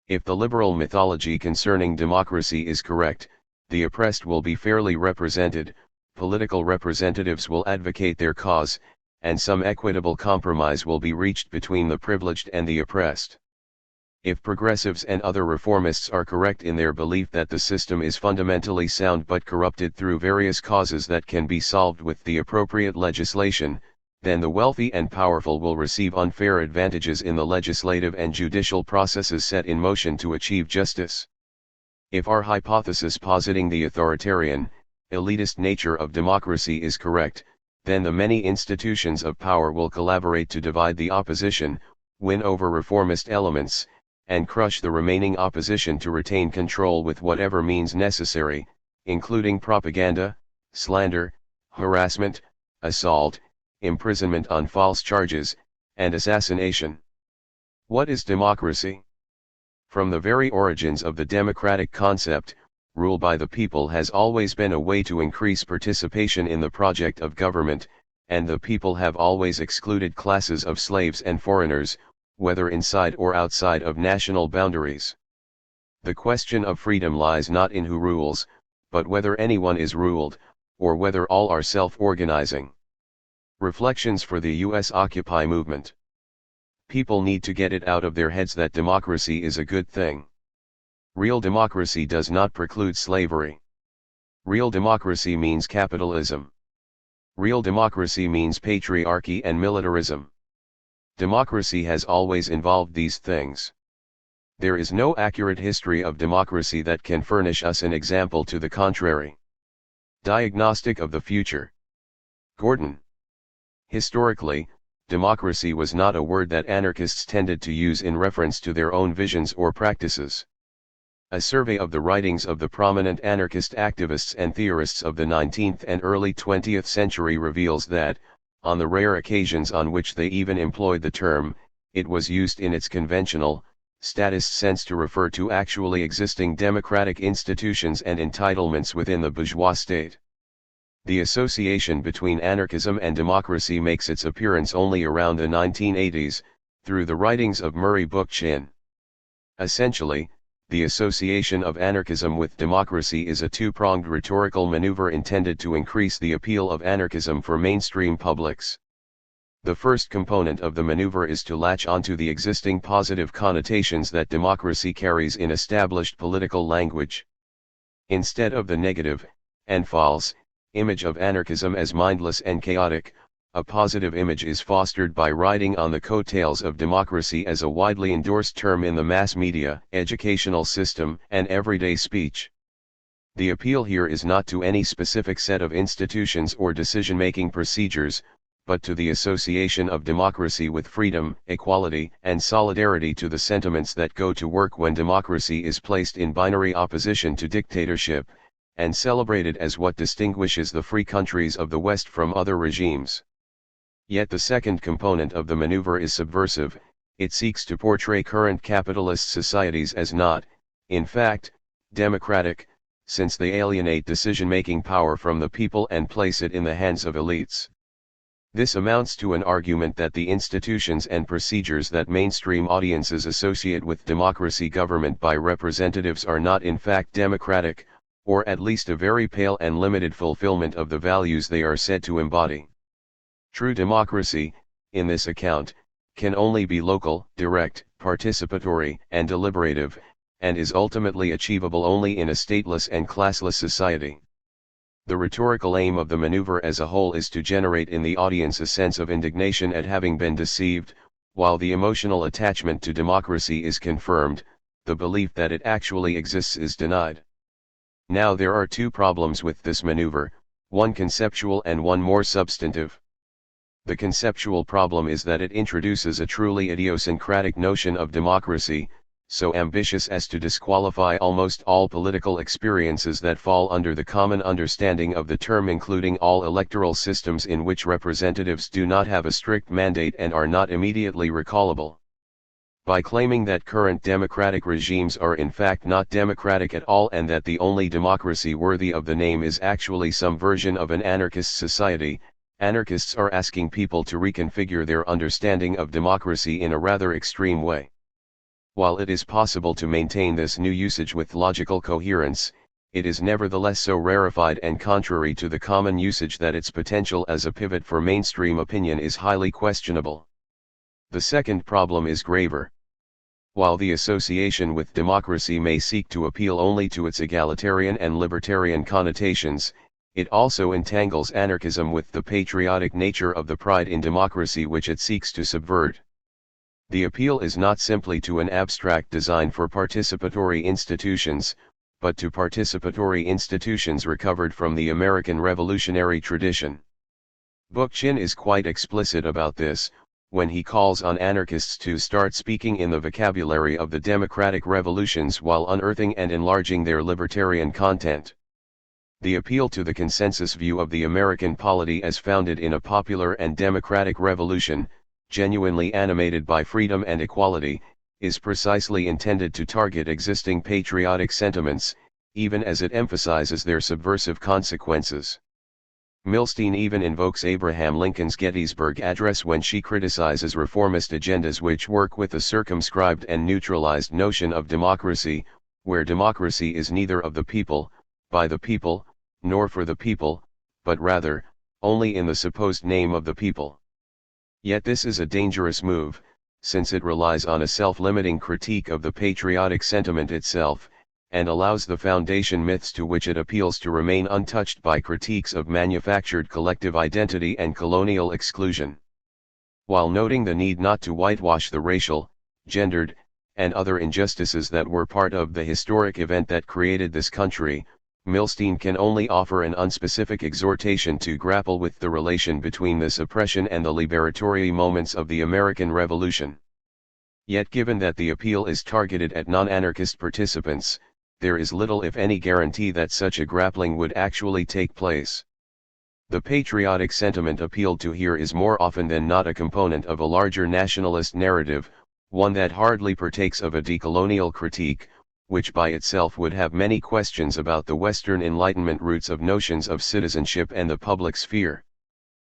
S1: If the liberal mythology concerning democracy is correct, the oppressed will be fairly represented, political representatives will advocate their cause, and some equitable compromise will be reached between the privileged and the oppressed. If progressives and other reformists are correct in their belief that the system is fundamentally sound but corrupted through various causes that can be solved with the appropriate legislation, then the wealthy and powerful will receive unfair advantages in the legislative and judicial processes set in motion to achieve justice. If our hypothesis positing the authoritarian, elitist nature of democracy is correct, then the many institutions of power will collaborate to divide the opposition, win over reformist elements, and crush the remaining opposition to retain control with whatever means necessary, including propaganda, slander, harassment, assault, imprisonment on false charges, and assassination. What is democracy? From the very origins of the democratic concept, rule by the people has always been a way to increase participation in the project of government, and the people have always excluded classes of slaves and foreigners, whether inside or outside of national boundaries. The question of freedom lies not in who rules, but whether anyone is ruled, or whether all are self-organizing. Reflections for the U.S. Occupy movement. People need to get it out of their heads that democracy is a good thing. Real democracy does not preclude slavery. Real democracy means capitalism. Real democracy means patriarchy and militarism. Democracy has always involved these things. There is no accurate history of democracy that can furnish us an example to the contrary. Diagnostic of the future. Gordon. Historically, democracy was not a word that anarchists tended to use in reference to their own visions or practices. A survey of the writings of the prominent anarchist activists and theorists of the 19th and early 20th century reveals that, on the rare occasions on which they even employed the term, it was used in its conventional, statist sense to refer to actually existing democratic institutions and entitlements within the bourgeois state. The association between anarchism and democracy makes its appearance only around the 1980s, through the writings of Murray Bookchin. Essentially, the association of anarchism with democracy is a two-pronged rhetorical maneuver intended to increase the appeal of anarchism for mainstream publics. The first component of the maneuver is to latch onto the existing positive connotations that democracy carries in established political language. Instead of the negative, and false, image of anarchism as mindless and chaotic, a positive image is fostered by riding on the coattails of democracy as a widely endorsed term in the mass media, educational system, and everyday speech. The appeal here is not to any specific set of institutions or decision-making procedures, but to the association of democracy with freedom, equality, and solidarity, to the sentiments that go to work when democracy is placed in binary opposition to dictatorship, and celebrated as what distinguishes the free countries of the West from other regimes. Yet the second component of the maneuver is subversive. It seeks to portray current capitalist societies as not, in fact, democratic, since they alienate decision-making power from the people and place it in the hands of elites. This amounts to an argument that the institutions and procedures that mainstream audiences associate with democracy government by representatives are not in fact democratic, or at least a very pale and limited fulfillment of the values they are said to embody. True democracy, in this account, can only be local, direct, participatory, and deliberative, and is ultimately achievable only in a stateless and classless society. The rhetorical aim of the maneuver as a whole is to generate in the audience a sense of indignation at having been deceived, while the emotional attachment to democracy is confirmed, the belief that it actually exists is denied. Now there are two problems with this maneuver, one conceptual and one more substantive. The conceptual problem is that it introduces a truly idiosyncratic notion of democracy, so ambitious as to disqualify almost all political experiences that fall under the common understanding of the term, including all electoral systems in which representatives do not have a strict mandate and are not immediately recallable. By claiming that current democratic regimes are in fact not democratic at all and that the only democracy worthy of the name is actually some version of an anarchist society, anarchists are asking people to reconfigure their understanding of democracy in a rather extreme way. While it is possible to maintain this new usage with logical coherence, it is nevertheless so rarefied and contrary to the common usage that its potential as a pivot for mainstream opinion is highly questionable. The second problem is graver. While the association with democracy may seek to appeal only to its egalitarian and libertarian connotations, it also entangles anarchism with the patriotic nature of the pride in democracy which it seeks to subvert. The appeal is not simply to an abstract design for participatory institutions, but to participatory institutions recovered from the American revolutionary tradition. Bookchin is quite explicit about this, when he calls on anarchists to start speaking in the vocabulary of the democratic revolutions while unearthing and enlarging their libertarian content. The appeal to the consensus view of the American polity as founded in a popular and democratic revolution, genuinely animated by freedom and equality, is precisely intended to target existing patriotic sentiments, even as it emphasizes their subversive consequences. Milstein even invokes Abraham Lincoln's Gettysburg Address when she criticizes reformist agendas which work with a circumscribed and neutralized notion of democracy, where democracy is neither of the people, by the people, nor for the people, but rather, only in the supposed name of the people. Yet this is a dangerous move, since it relies on a self-limiting critique of the patriotic sentiment itself, and allows the foundation myths to which it appeals to remain untouched by critiques of manufactured collective identity and colonial exclusion. While noting the need not to whitewash the racial, gendered, and other injustices that were part of the historic event that created this country, Milstein can only offer an unspecific exhortation to grapple with the relation between this oppression and the liberatory moments of the American Revolution. Yet given that the appeal is targeted at non-anarchist participants, there is little if any guarantee that such a grappling would actually take place. The patriotic sentiment appealed to here is more often than not a component of a larger nationalist narrative, one that hardly partakes of a decolonial critique, which by itself would have many questions about the Western Enlightenment roots of notions of citizenship and the public sphere.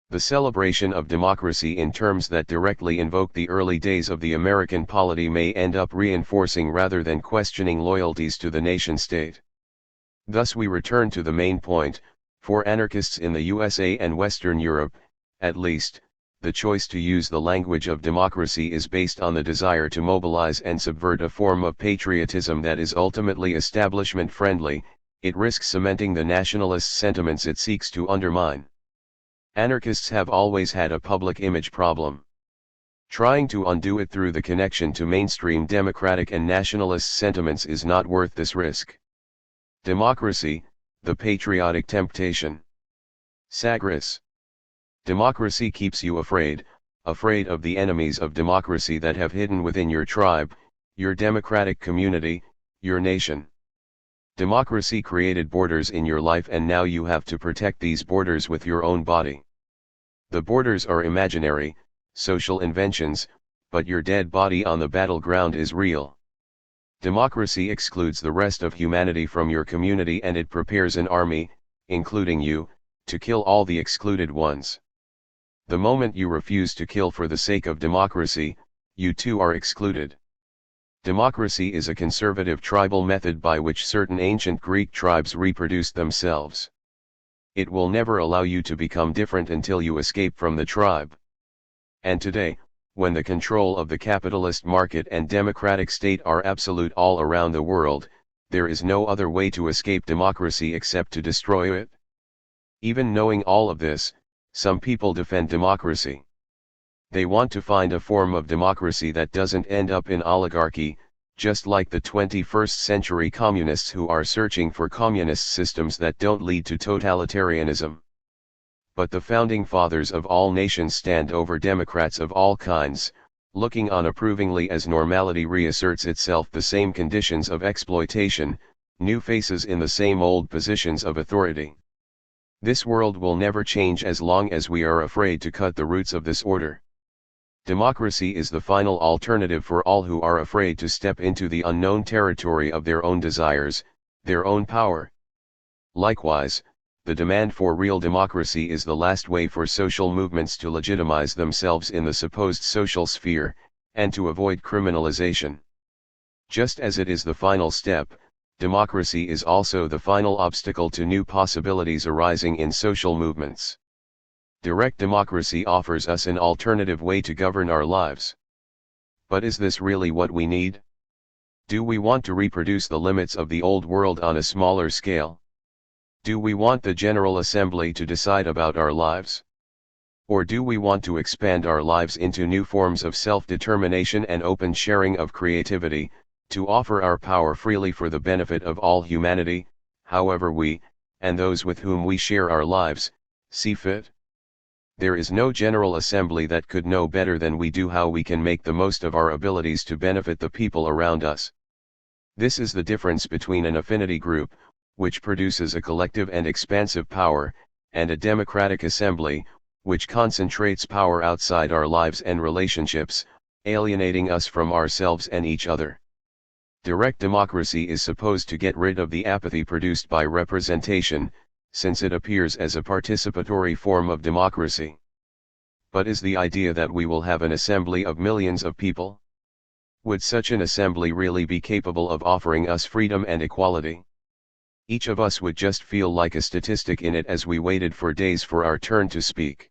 S1: The celebration of democracy in terms that directly invoke the early days of the American polity may end up reinforcing rather than questioning loyalties to the nation-state. Thus we return to the main point: for anarchists in the USA and Western Europe, at least, the choice to use the language of democracy is based on the desire to mobilize and subvert a form of patriotism that is ultimately establishment-friendly. It risks cementing the nationalist sentiments it seeks to undermine. Anarchists have always had a public image problem. Trying to undo it through the connection to mainstream democratic and nationalist sentiments is not worth this risk. Democracy, the patriotic temptation. Sagres. Democracy keeps you afraid of the enemies of democracy that have hidden within your tribe, your democratic community, your nation. Democracy created borders in your life, and now you have to protect these borders with your own body. The borders are imaginary, social inventions, but your dead body on the battleground is real. Democracy excludes the rest of humanity from your community, and it prepares an army, including you, to kill all the excluded ones. The moment you refuse to kill for the sake of democracy, you too are excluded. Democracy is a conservative tribal method by which certain ancient Greek tribes reproduced themselves. It will never allow you to become different until you escape from the tribe. And today, when the control of the capitalist market and democratic state are absolute all around the world, there is no other way to escape democracy except to destroy it. Even knowing all of this, some people defend democracy. They want to find a form of democracy that doesn't end up in oligarchy, just like the 21st century communists who are searching for communist systems that don't lead to totalitarianism. But the founding fathers of all nations stand over democrats of all kinds, looking on approvingly as normality reasserts itself, the same conditions of exploitation, new faces in the same old positions of authority. This world will never change as long as we are afraid to cut the roots of this order. Democracy is the final alternative for all who are afraid to step into the unknown territory of their own desires, their own power. Likewise, the demand for real democracy is the last way for social movements to legitimize themselves in the supposed social sphere, and to avoid criminalization. Just as it is the final step, democracy is also the final obstacle to new possibilities arising in social movements. Direct democracy offers us an alternative way to govern our lives. But is this really what we need? Do we want to reproduce the limits of the old world on a smaller scale? Do we want the General Assembly to decide about our lives? Or do we want to expand our lives into new forms of self-determination and open sharing of creativity, to offer our power freely for the benefit of all humanity, however we, and those with whom we share our lives, see fit? There is no General Assembly that could know better than we do how we can make the most of our abilities to benefit the people around us. This is the difference between an affinity group, which produces a collective and expansive power, and a democratic assembly, which concentrates power outside our lives and relationships, alienating us from ourselves and each other. Direct democracy is supposed to get rid of the apathy produced by representation, since it appears as a participatory form of democracy. But is the idea that we will have an assembly of millions of people? Would such an assembly really be capable of offering us freedom and equality? Each of us would just feel like a statistic in it as we waited for days for our turn to speak.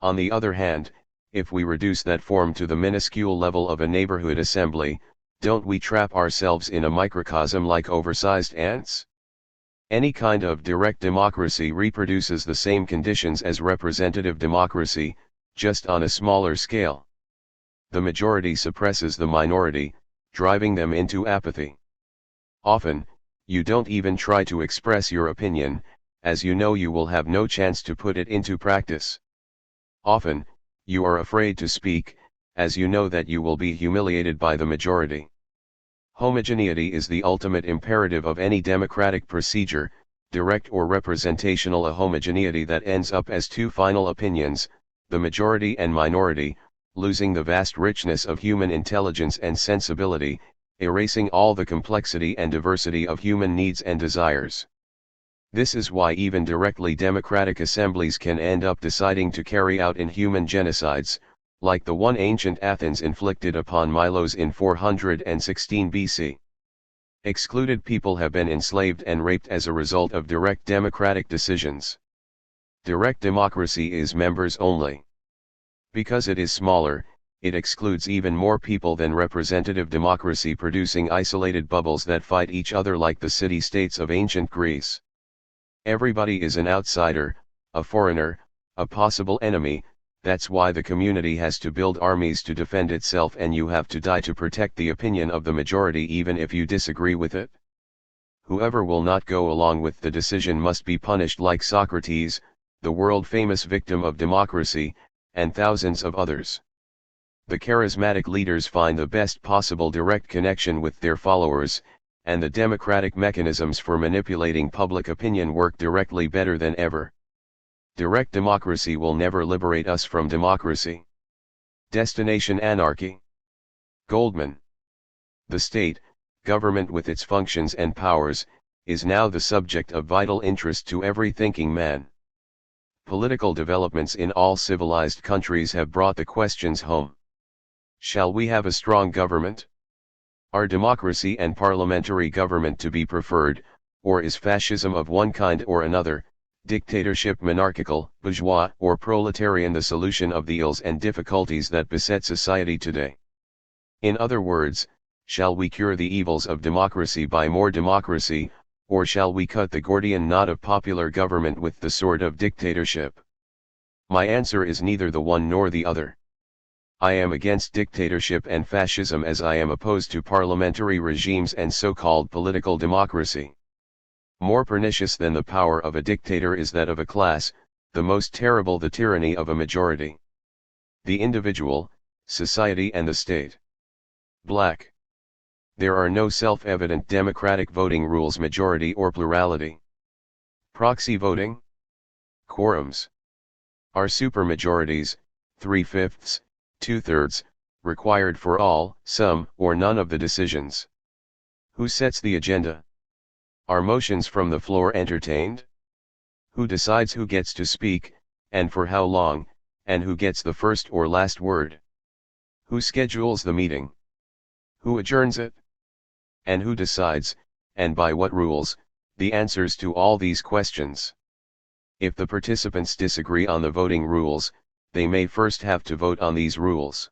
S1: On the other hand, if we reduce that form to the minuscule level of a neighborhood assembly, don't we trap ourselves in a microcosm like oversized ants? Any kind of direct democracy reproduces the same conditions as representative democracy, just on a smaller scale. The majority suppresses the minority, driving them into apathy. Often, you don't even try to express your opinion, as you know you will have no chance to put it into practice. Often, you are afraid to speak, as you know that you will be humiliated by the majority. Homogeneity is the ultimate imperative of any democratic procedure, direct or representational, a homogeneity that ends up as two final opinions, the majority and minority, losing the vast richness of human intelligence and sensibility, erasing all the complexity and diversity of human needs and desires. This is why even directly democratic assemblies can end up deciding to carry out inhuman genocides, like the one ancient Athens inflicted upon Milos in 416 BC. Excluded people have been enslaved and raped as a result of direct democratic decisions. Direct democracy is members only. Because it is smaller, it excludes even more people than representative democracy, producing isolated bubbles that fight each other like the city-states of ancient Greece. Everybody is an outsider, a foreigner, a possible enemy. That's why the community has to build armies to defend itself, and you have to die to protect the opinion of the majority even if you disagree with it. Whoever will not go along with the decision must be punished like Socrates, the world-famous victim of democracy, and thousands of others. The charismatic leaders find the best possible direct connection with their followers, and the democratic mechanisms for manipulating public opinion work directly better than ever. Direct democracy will never liberate us from democracy. Destination anarchy. Goldman. The state, government with its functions and powers, is now the subject of vital interest to every thinking man. Political developments in all civilized countries have brought the questions home. Shall we have a strong government? Are democracy and parliamentary government to be preferred, or is fascism of one kind or another, dictatorship, monarchical, bourgeois, or proletarian the solution of the ills and difficulties that beset society today? In other words, shall we cure the evils of democracy by more democracy, or shall we cut the Gordian knot of popular government with the sword of dictatorship? My answer is neither the one nor the other. I am against dictatorship and fascism as I am opposed to parliamentary regimes and so-called political democracy. More pernicious than the power of a dictator is that of a class, the most terrible the tyranny of a majority. The individual, society and the state. Black. There are no self-evident democratic voting rules, majority or plurality. Proxy voting. Quorums. Are supermajorities, 3/5, 2/3, required for all, some, or none of the decisions? Who sets the agenda? Are motions from the floor entertained? Who decides who gets to speak, and for how long, and who gets the first or last word? Who schedules the meeting? Who adjourns it? And who decides, and by what rules, the answers to all these questions? If the participants disagree on the voting rules, they may first have to vote on these rules.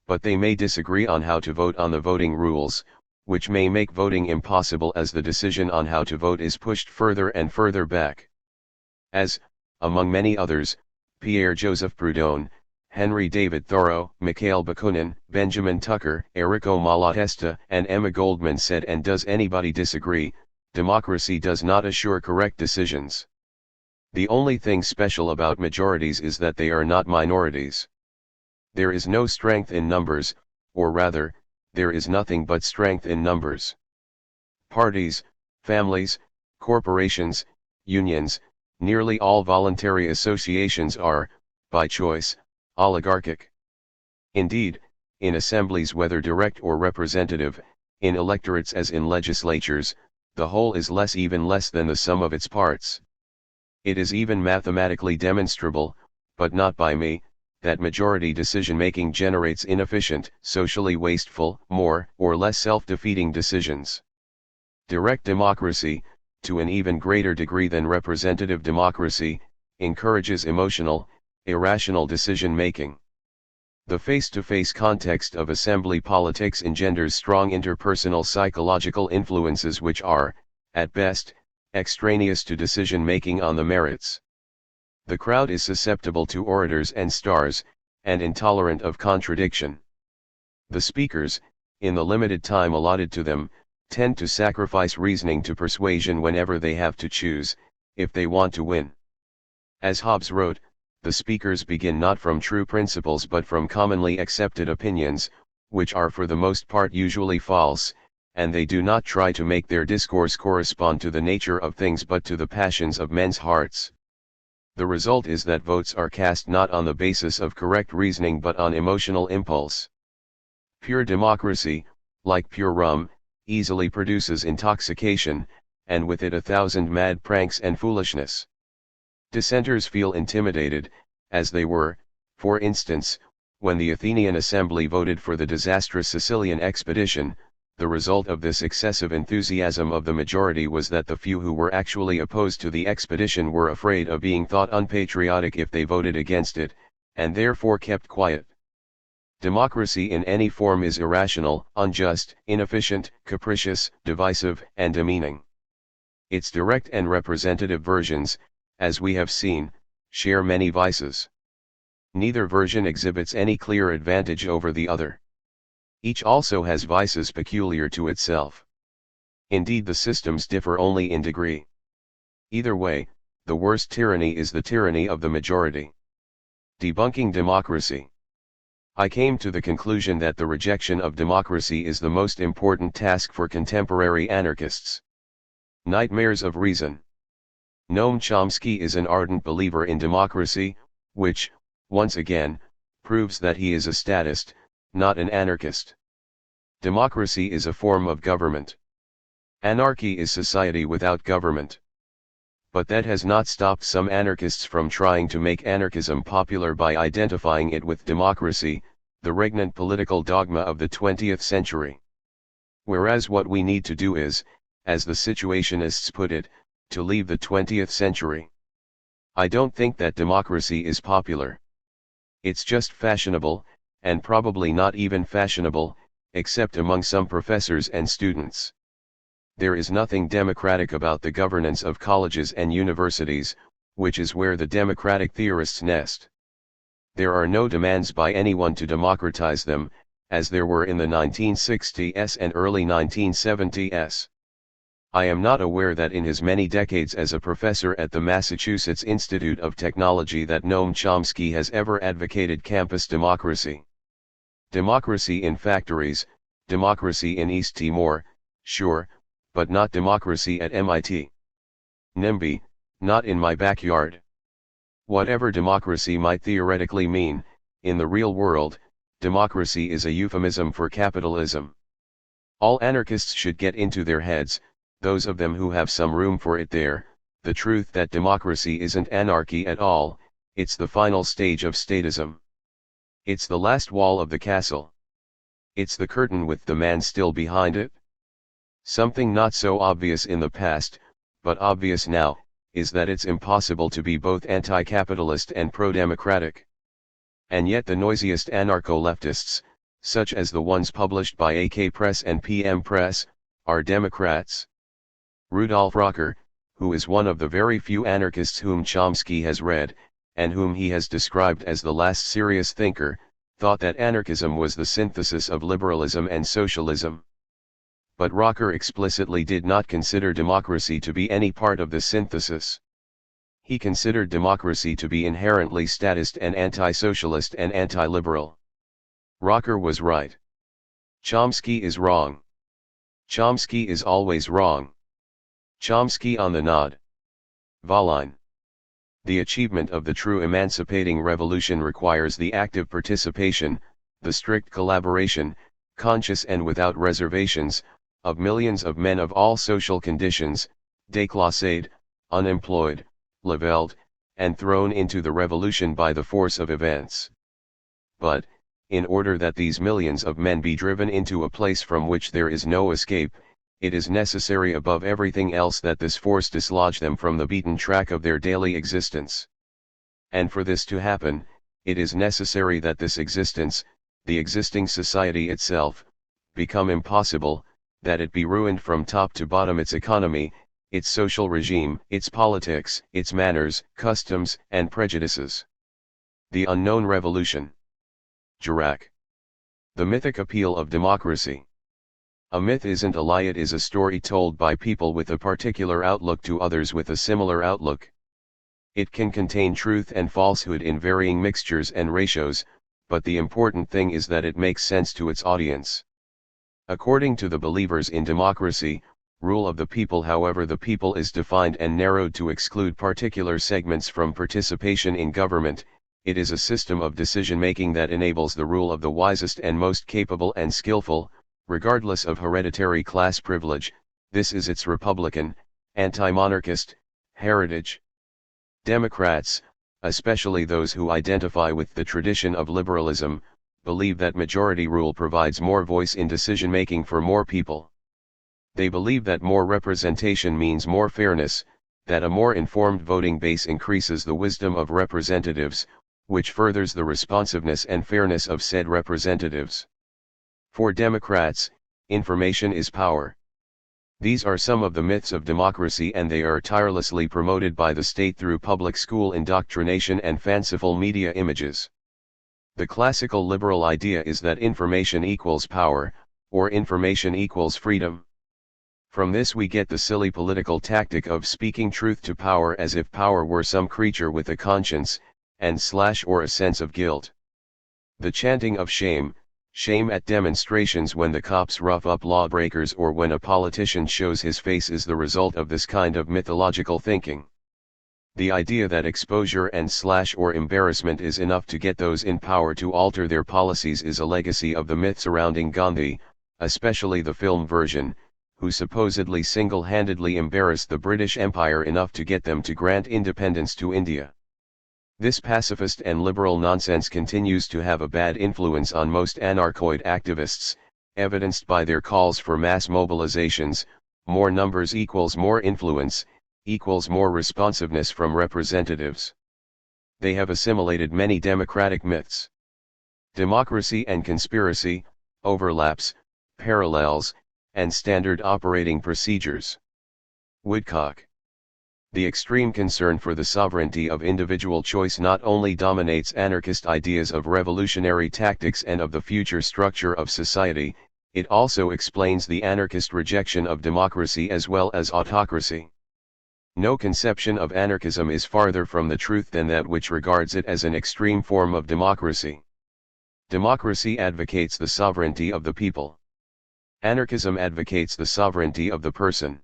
S1: But they may disagree on how to vote on the voting rules, which may make voting impossible as the decision on how to vote is pushed further and further back. As, among many others, Pierre-Joseph Proudhon, Henry David Thoreau, Mikhail Bakunin, Benjamin Tucker, Errico Malatesta, and Emma Goldman said, and does anybody disagree, democracy does not assure correct decisions. The only thing special about majorities is that they are not minorities. There is no strength in numbers, or rather, there is nothing but strength in numbers. Parties, families, corporations, unions, nearly all voluntary associations are, by choice, oligarchic. Indeed, in assemblies whether direct or representative, in electorates as in legislatures, the whole is less, even less than the sum of its parts. It is even mathematically demonstrable, but not by me, that majority decision-making generates inefficient, socially wasteful, more or less self-defeating decisions. Direct democracy, to an even greater degree than representative democracy, encourages emotional, irrational decision-making. The face-to-face context of assembly politics engenders strong interpersonal psychological influences which are, at best, extraneous to decision-making on the merits. The crowd is susceptible to orators and stars, and intolerant of contradiction. The speakers, in the limited time allotted to them, tend to sacrifice reasoning to persuasion whenever they have to choose, if they want to win. As Hobbes wrote, the speakers begin not from true principles but from commonly accepted opinions, which are for the most part usually false, and they do not try to make their discourse correspond to the nature of things but to the passions of men's hearts. The result is that votes are cast not on the basis of correct reasoning but on emotional impulse. Pure democracy, like pure rum, easily produces intoxication, and with it 1,000 mad pranks and foolishness. Dissenters feel intimidated, as they were, for instance, when the Athenian assembly voted for the disastrous Sicilian expedition. The result of this excessive enthusiasm of the majority was that the few who were actually opposed to the expedition were afraid of being thought unpatriotic if they voted against it, and therefore kept quiet. Democracy in any form is irrational, unjust, inefficient, capricious, divisive, and demeaning. Its direct and representative versions, as we have seen, share many vices. Neither version exhibits any clear advantage over the other. Each also has vices peculiar to itself. Indeed, the systems differ only in degree. Either way, the worst tyranny is the tyranny of the majority. Debunking democracy. I came to the conclusion that the rejection of democracy is the most important task for contemporary anarchists. Nightmares of reason. Noam Chomsky is an ardent believer in democracy, which, once again, proves that he is a statist, not an anarchist. Democracy is a form of government. Anarchy is society without government. But that has not stopped some anarchists from trying to make anarchism popular by identifying it with democracy, the regnant political dogma of the 20th century. Whereas what we need to do is, as the situationists put it, to leave the 20th century. I don't think that democracy is popular. It's just fashionable, and probably not even fashionable, except among some professors and students. There is nothing democratic about the governance of colleges and universities, which is where the democratic theorists nest. There are no demands by anyone to democratize them, as there were in the 1960s and early 1970s. I am not aware that in his many decades as a professor at the Massachusetts Institute of Technology that Noam Chomsky has ever advocated campus democracy. Democracy in factories, democracy in East Timor, sure, but not democracy at MIT. NIMBY, not in my backyard. Whatever democracy might theoretically mean, in the real world, democracy is a euphemism for capitalism. All anarchists should get into their heads, those of them who have some room for it there, the truth that democracy isn't anarchy at all, it's the final stage of statism. It's the last wall of the castle. It's the curtain with the man still behind it. Something not so obvious in the past, but obvious now, is that it's impossible to be both anti-capitalist and pro-democratic. And yet the noisiest anarcho-leftists, such as the ones published by AK Press and PM Press, are Democrats. Rudolf Rocker, who is one of the very few anarchists whom Chomsky has read, and whom he has described as the last serious thinker, thought that anarchism was the synthesis of liberalism and socialism. But Rocker explicitly did not consider democracy to be any part of the synthesis. He considered democracy to be inherently statist and anti-socialist and anti-liberal. Rocker was right. Chomsky is wrong. Chomsky is always wrong. Chomsky on the nod. Volline. The achievement of the true emancipating revolution requires the active participation, the strict collaboration, conscious and without reservations, of millions of men of all social conditions, déclassés, unemployed, levelled, and thrown into the revolution by the force of events. But, in order that these millions of men be driven into a place from which there is no escape, it is necessary above everything else that this force dislodge them from the beaten track of their daily existence. And for this to happen, it is necessary that this existence, the existing society itself, become impossible, that it be ruined from top to bottom, its economy, its social regime, its politics, its manners, customs, and prejudices. The Unknown Revolution. Girac. The mythic appeal of democracy. A myth isn't a lie, it is a story told by people with a particular outlook to others with a similar outlook. It can contain truth and falsehood in varying mixtures and ratios, but the important thing is that it makes sense to its audience. According to the believers in democracy, rule of the people, however, the people is defined and narrowed to exclude particular segments from participation in government. It is a system of decision-making that enables the rule of the wisest and most capable and skillful, regardless of hereditary class privilege. This is its republican, anti-monarchist, heritage. Democrats, especially those who identify with the tradition of liberalism, believe that majority rule provides more voice in decision-making for more people. They believe that more representation means more fairness, that a more informed voting base increases the wisdom of representatives, which furthers the responsiveness and fairness of said representatives. For Democrats, information is power. These are some of the myths of democracy, and they are tirelessly promoted by the state through public school indoctrination and fanciful media images. The classical liberal idea is that information equals power, or information equals freedom. From this we get the silly political tactic of speaking truth to power as if power were some creature with a conscience, or a sense of guilt. The chanting of shame, shame at demonstrations when the cops rough up lawbreakers or when a politician shows his face is the result of this kind of mythological thinking. The idea that exposure or embarrassment is enough to get those in power to alter their policies is a legacy of the myth surrounding Gandhi, especially the film version, who supposedly single-handedly embarrassed the British Empire enough to get them to grant independence to India. This pacifist and liberal nonsense continues to have a bad influence on most anarchoid activists, evidenced by their calls for mass mobilizations. More numbers equals more influence, equals more responsiveness from representatives. They have assimilated many democratic myths. Democracy and conspiracy, overlaps, parallels, and standard operating procedures. Woodcock. The extreme concern for the sovereignty of individual choice not only dominates anarchist ideas of revolutionary tactics and of the future structure of society, it also explains the anarchist rejection of democracy as well as autocracy. No conception of anarchism is farther from the truth than that which regards it as an extreme form of democracy. Democracy advocates the sovereignty of the people. Anarchism advocates the sovereignty of the person.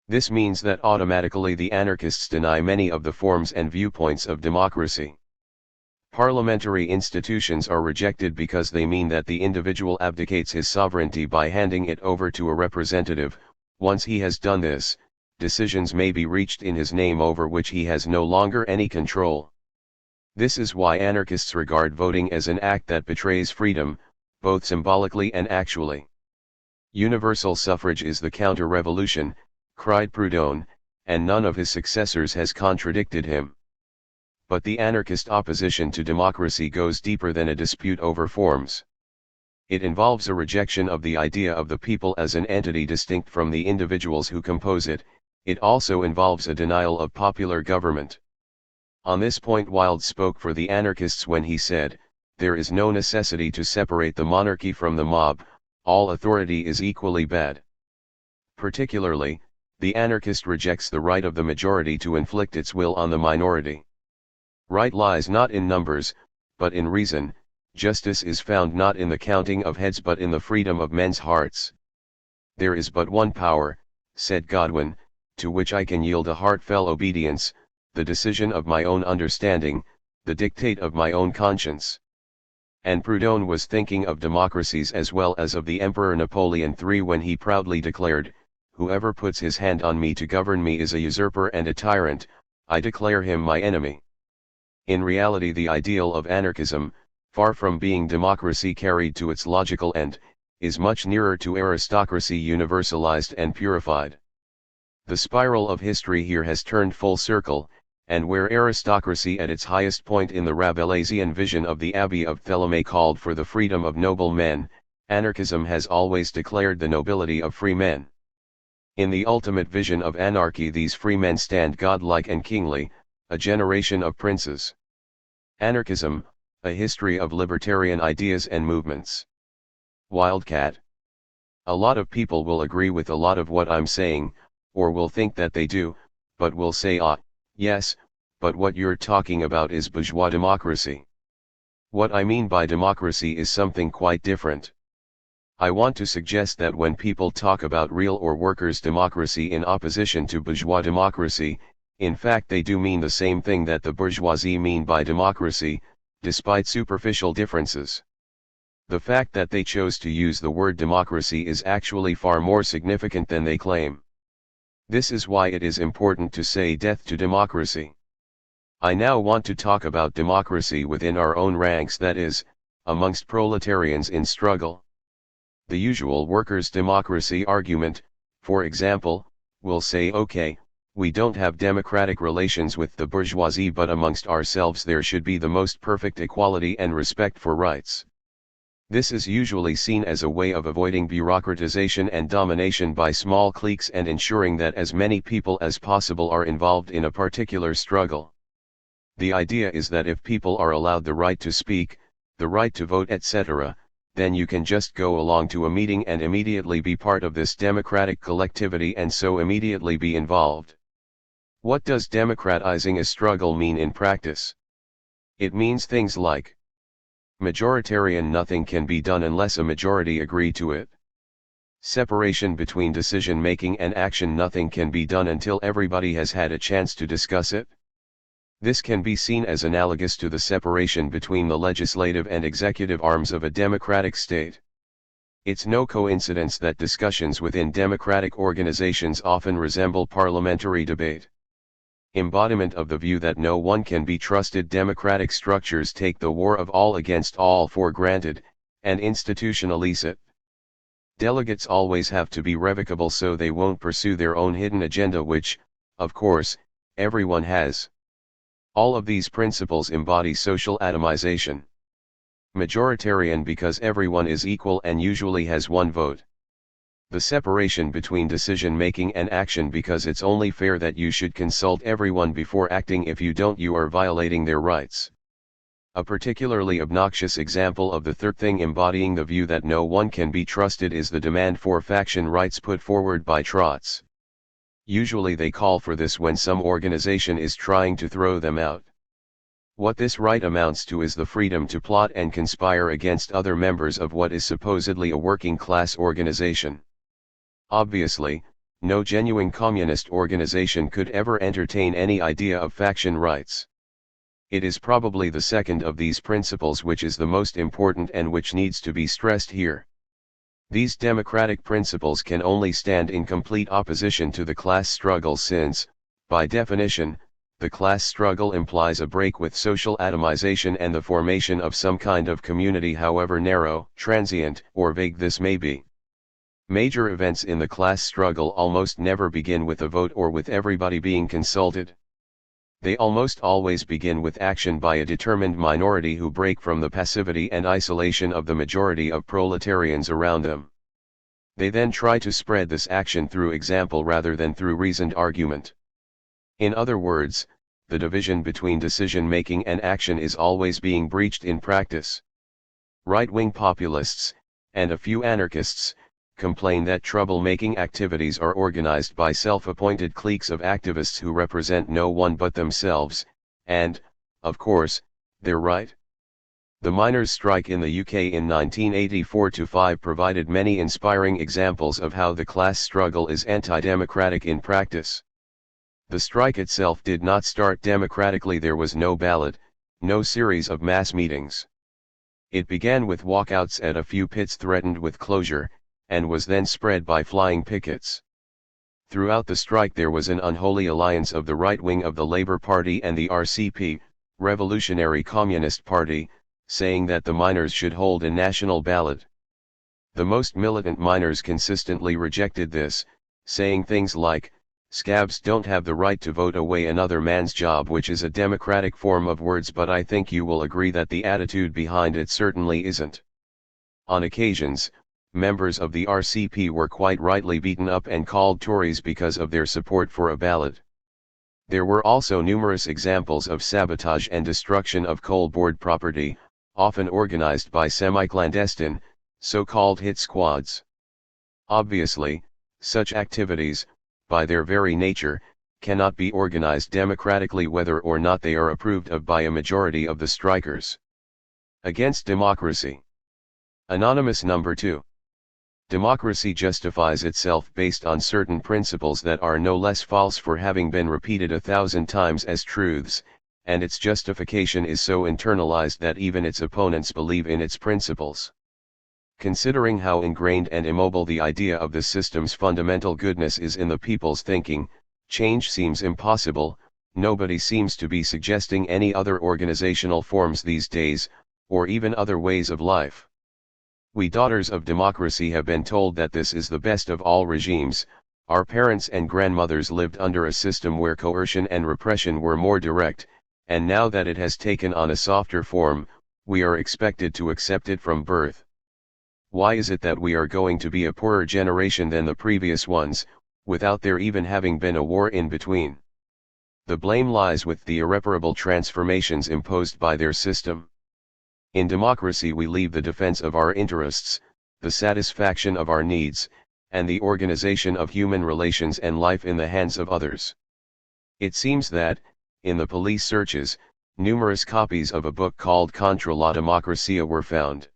S1: This means that automatically the anarchists deny many of the forms and viewpoints of democracy. Parliamentary institutions are rejected because they mean that the individual abdicates his sovereignty by handing it over to a representative. Once he has done this, decisions may be reached in his name over which he has no longer any control. This is why anarchists regard voting as an act that betrays freedom, both symbolically and actually. Universal suffrage is the counter-revolution, cried Proudhon, and none of his successors has contradicted him. But the anarchist opposition to democracy goes deeper than a dispute over forms. It involves a rejection of the idea of the people as an entity distinct from the individuals who compose it. It also involves a denial of popular government. On this point Wilde spoke for the anarchists when he said, "There is no necessity to separate the monarchy from the mob, all authority is equally bad." Particularly, the anarchist rejects the right of the majority to inflict its will on the minority. Right lies not in numbers, but in reason. Justice is found not in the counting of heads but in the freedom of men's hearts. "There is but one power," said Godwin, "to which I can yield a heartfelt obedience, the decision of my own understanding, the dictate of my own conscience." And Proudhon was thinking of democracies as well as of the Emperor Napoleon III when he proudly declared, "Whoever puts his hand on me to govern me is a usurper and a tyrant, I declare him my enemy." In reality the ideal of anarchism, far from being democracy carried to its logical end, is much nearer to aristocracy universalized and purified. The spiral of history here has turned full circle, and where aristocracy at its highest point in the Rabelaisian vision of the Abbey of Theleme called for the freedom of noble men, anarchism has always declared the nobility of free men. In the ultimate vision of anarchy these free men stand godlike and kingly, a generation of princes. Anarchism, a history of libertarian ideas and movements. Wildcat. A lot of people will agree with a lot of what I'm saying, or will think that they do, but will say, yes, but what you're talking about is bourgeois democracy. What I mean by democracy is something quite different. I want to suggest that when people talk about real or workers' democracy in opposition to bourgeois democracy, in fact they do mean the same thing that the bourgeoisie mean by democracy, despite superficial differences. The fact that they chose to use the word democracy is actually far more significant than they claim. This is why it is important to say death to democracy. I now want to talk about democracy within our own ranks, that is, amongst proletarians in struggle. The usual workers' democracy argument, for example, will say, okay, we don't have democratic relations with the bourgeoisie, but amongst ourselves there should be the most perfect equality and respect for rights. This is usually seen as a way of avoiding bureaucratization and domination by small cliques and ensuring that as many people as possible are involved in a particular struggle. The idea is that if people are allowed the right to speak, the right to vote, etc., then you can just go along to a meeting and immediately be part of this democratic collectivity and so immediately be involved. What does democratizing a struggle mean in practice? It means things like majoritarian, nothing can be done unless a majority agree to it. Separation between decision making and action, nothing can be done until everybody has had a chance to discuss it. This can be seen as analogous to the separation between the legislative and executive arms of a democratic state. It's no coincidence that discussions within democratic organizations often resemble parliamentary debate. Embodiment of the view that no one can be trusted, democratic structures take the war of all against all for granted, and institutionalize it. Delegates always have to be revocable so they won't pursue their own hidden agenda, which, of course, everyone has. All of these principles embody social atomization. Majoritarian because everyone is equal and usually has one vote. The separation between decision-making and action because it's only fair that you should consult everyone before acting. If you don't, you are violating their rights. A particularly obnoxious example of the third thing embodying the view that no one can be trusted is the demand for faction rights put forward by trots. Usually they call for this when some organization is trying to throw them out. What this right amounts to is the freedom to plot and conspire against other members of what is supposedly a working class organization. Obviously, no genuine communist organization could ever entertain any idea of faction rights. It is probably the second of these principles which is the most important and which needs to be stressed here. These democratic principles can only stand in complete opposition to the class struggle since, by definition, the class struggle implies a break with social atomization and the formation of some kind of community, however narrow, transient, or vague this may be. Major events in the class struggle almost never begin with a vote or with everybody being consulted. They almost always begin with action by a determined minority who break from the passivity and isolation of the majority of proletarians around them. They then try to spread this action through example rather than through reasoned argument. In other words, the division between decision-making and action is always being breached in practice. Right-wing populists, and a few anarchists, complain that trouble-making activities are organized by self-appointed cliques of activists who represent no one but themselves, and, of course, they're right. The miners' strike in the UK in 1984-5 provided many inspiring examples of how the class struggle is anti-democratic in practice. The strike itself did not start democratically. There was no ballot, no series of mass meetings. It began with walkouts at a few pits threatened with closure, and was then spread by flying pickets. Throughout the strike there was an unholy alliance of the right wing of the Labour Party and the RCP, Revolutionary Communist Party, saying that the miners should hold a national ballot. The most militant miners consistently rejected this, saying things like, "Scabs don't have the right to vote away another man's job," which is a democratic form of words, but I think you will agree that the attitude behind it certainly isn't. On occasions, members of the RCP were quite rightly beaten up and called Tories because of their support for a ballot. There were also numerous examples of sabotage and destruction of coal board property, often organized by semi-clandestine, so-called hit squads. Obviously, such activities, by their very nature, cannot be organized democratically whether or not they are approved of by a majority of the strikers. Against democracy. Anonymous number 2. Democracy justifies itself based on certain principles that are no less false for having been repeated 1,000 times as truths, and its justification is so internalized that even its opponents believe in its principles. Considering how ingrained and immobile the idea of the system's fundamental goodness is in the people's thinking, change seems impossible. Nobody seems to be suggesting any other organizational forms these days, or even other ways of life. We daughters of democracy have been told that this is the best of all regimes. Our parents and grandmothers lived under a system where coercion and repression were more direct, and now that it has taken on a softer form, we are expected to accept it from birth. Why is it that we are going to be a poorer generation than the previous ones, without there even having been a war in between? The blame lies with the irreparable transformations imposed by their system. In democracy we leave the defense of our interests, the satisfaction of our needs, and the organization of human relations and life in the hands of others. It seems that, in the police searches, numerous copies of a book called Contra la Democracia were found.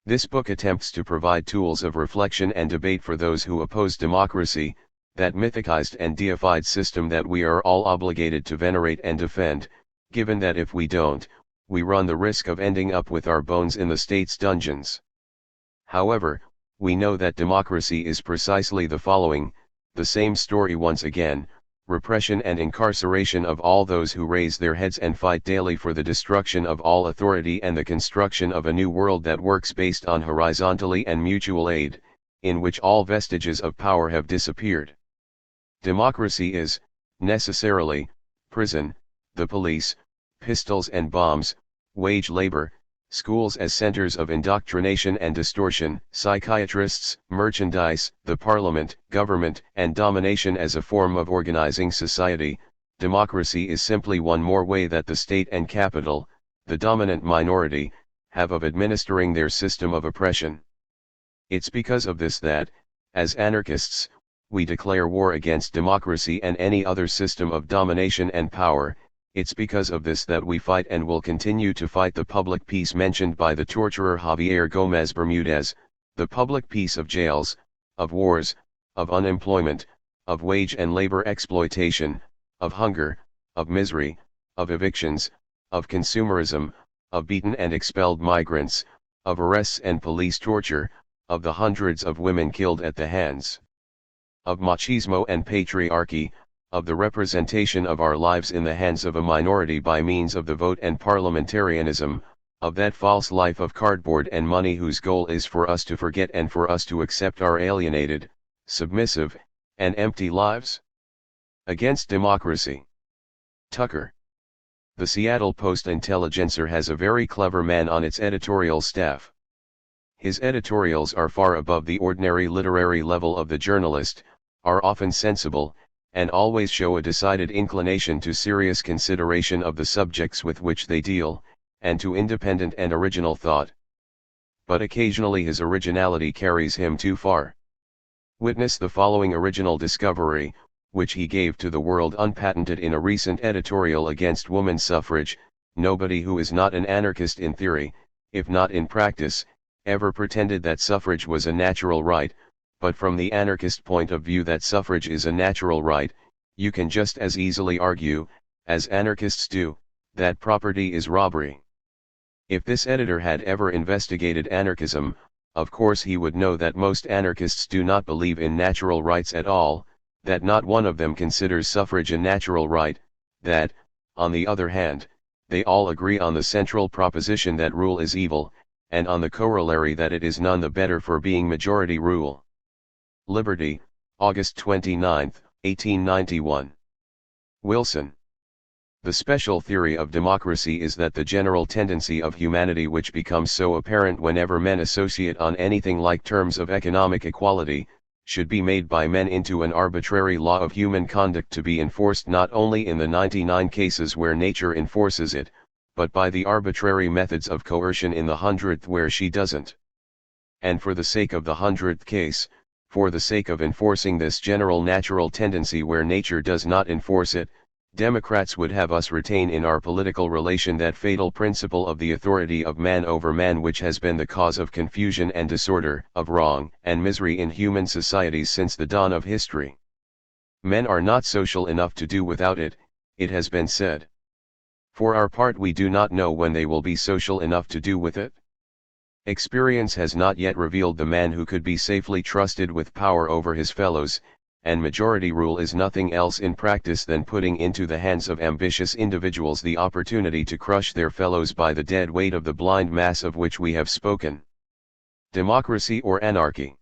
S1: This book attempts to provide tools of reflection and debate for those who oppose democracy, that mythicized and deified system that we are all obligated to venerate and defend, given that if we don't, we run the risk of ending up with our bones in the state's dungeons. However, we know that democracy is precisely the following, the same story once again, repression and incarceration of all those who raise their heads and fight daily for the destruction of all authority and the construction of a new world that works based on horizontally and mutual aid, in which all vestiges of power have disappeared. Democracy is, necessarily, prison, the police, pistols and bombs, wage labor, schools as centers of indoctrination and distortion, psychiatrists, merchandise, the parliament, government, and domination as a form of organizing society. Democracy is simply one more way that the state and capital, the dominant minority, have of administering their system of oppression. It's because of this that, as anarchists, we declare war against democracy and any other system of domination and power. It's because of this that we fight and will continue to fight the public peace mentioned by the torturer Javier Gómez Bermúdez, the public peace of jails, of wars, of unemployment, of wage and labor exploitation, of hunger, of misery, of evictions, of consumerism, of beaten and expelled migrants, of arrests and police torture, of the hundreds of women killed at the hands of machismo and patriarchy, of the representation of our lives in the hands of a minority by means of the vote and parliamentarianism, of that false life of cardboard and money whose goal is for us to forget and for us to accept our alienated, submissive, and empty lives? Against democracy. Tucker. The Seattle Post-Intelligencer has a very clever man on its editorial staff. His editorials are far above the ordinary literary level of the journalist, are often sensible, and always show a decided inclination to serious consideration of the subjects with which they deal, and to independent and original thought. But occasionally his originality carries him too far. Witness the following original discovery, which he gave to the world unpatented in a recent editorial against woman suffrage. Nobody who is not an anarchist in theory, if not in practice, ever pretended that suffrage was a natural right, but from the anarchist point of view that suffrage is a natural right, you can just as easily argue, as anarchists do, that property is robbery. If this editor had ever investigated anarchism, of course he would know that most anarchists do not believe in natural rights at all, that not one of them considers suffrage a natural right, that, on the other hand, they all agree on the central proposition that rule is evil, and on the corollary that it is none the better for being majority rule. Liberty, August 29, 1891. Wilson. The special theory of democracy is that the general tendency of humanity which becomes so apparent whenever men associate on anything like terms of economic equality, should be made by men into an arbitrary law of human conduct to be enforced not only in the 99 cases where nature enforces it, but by the arbitrary methods of coercion in the 100th where she doesn't. And for the sake of the 100th case, for the sake of enforcing this general natural tendency where nature does not enforce it, Democrats would have us retain in our political relation that fatal principle of the authority of man over man which has been the cause of confusion and disorder, of wrong and misery in human societies since the dawn of history. Men are not social enough to do without it, it has been said. For our part we do not know when they will be social enough to do with it. Experience has not yet revealed the man who could be safely trusted with power over his fellows, and majority rule is nothing else in practice than putting into the hands of ambitious individuals the opportunity to crush their fellows by the dead weight of the blind mass of which we have spoken. Democracy or anarchy?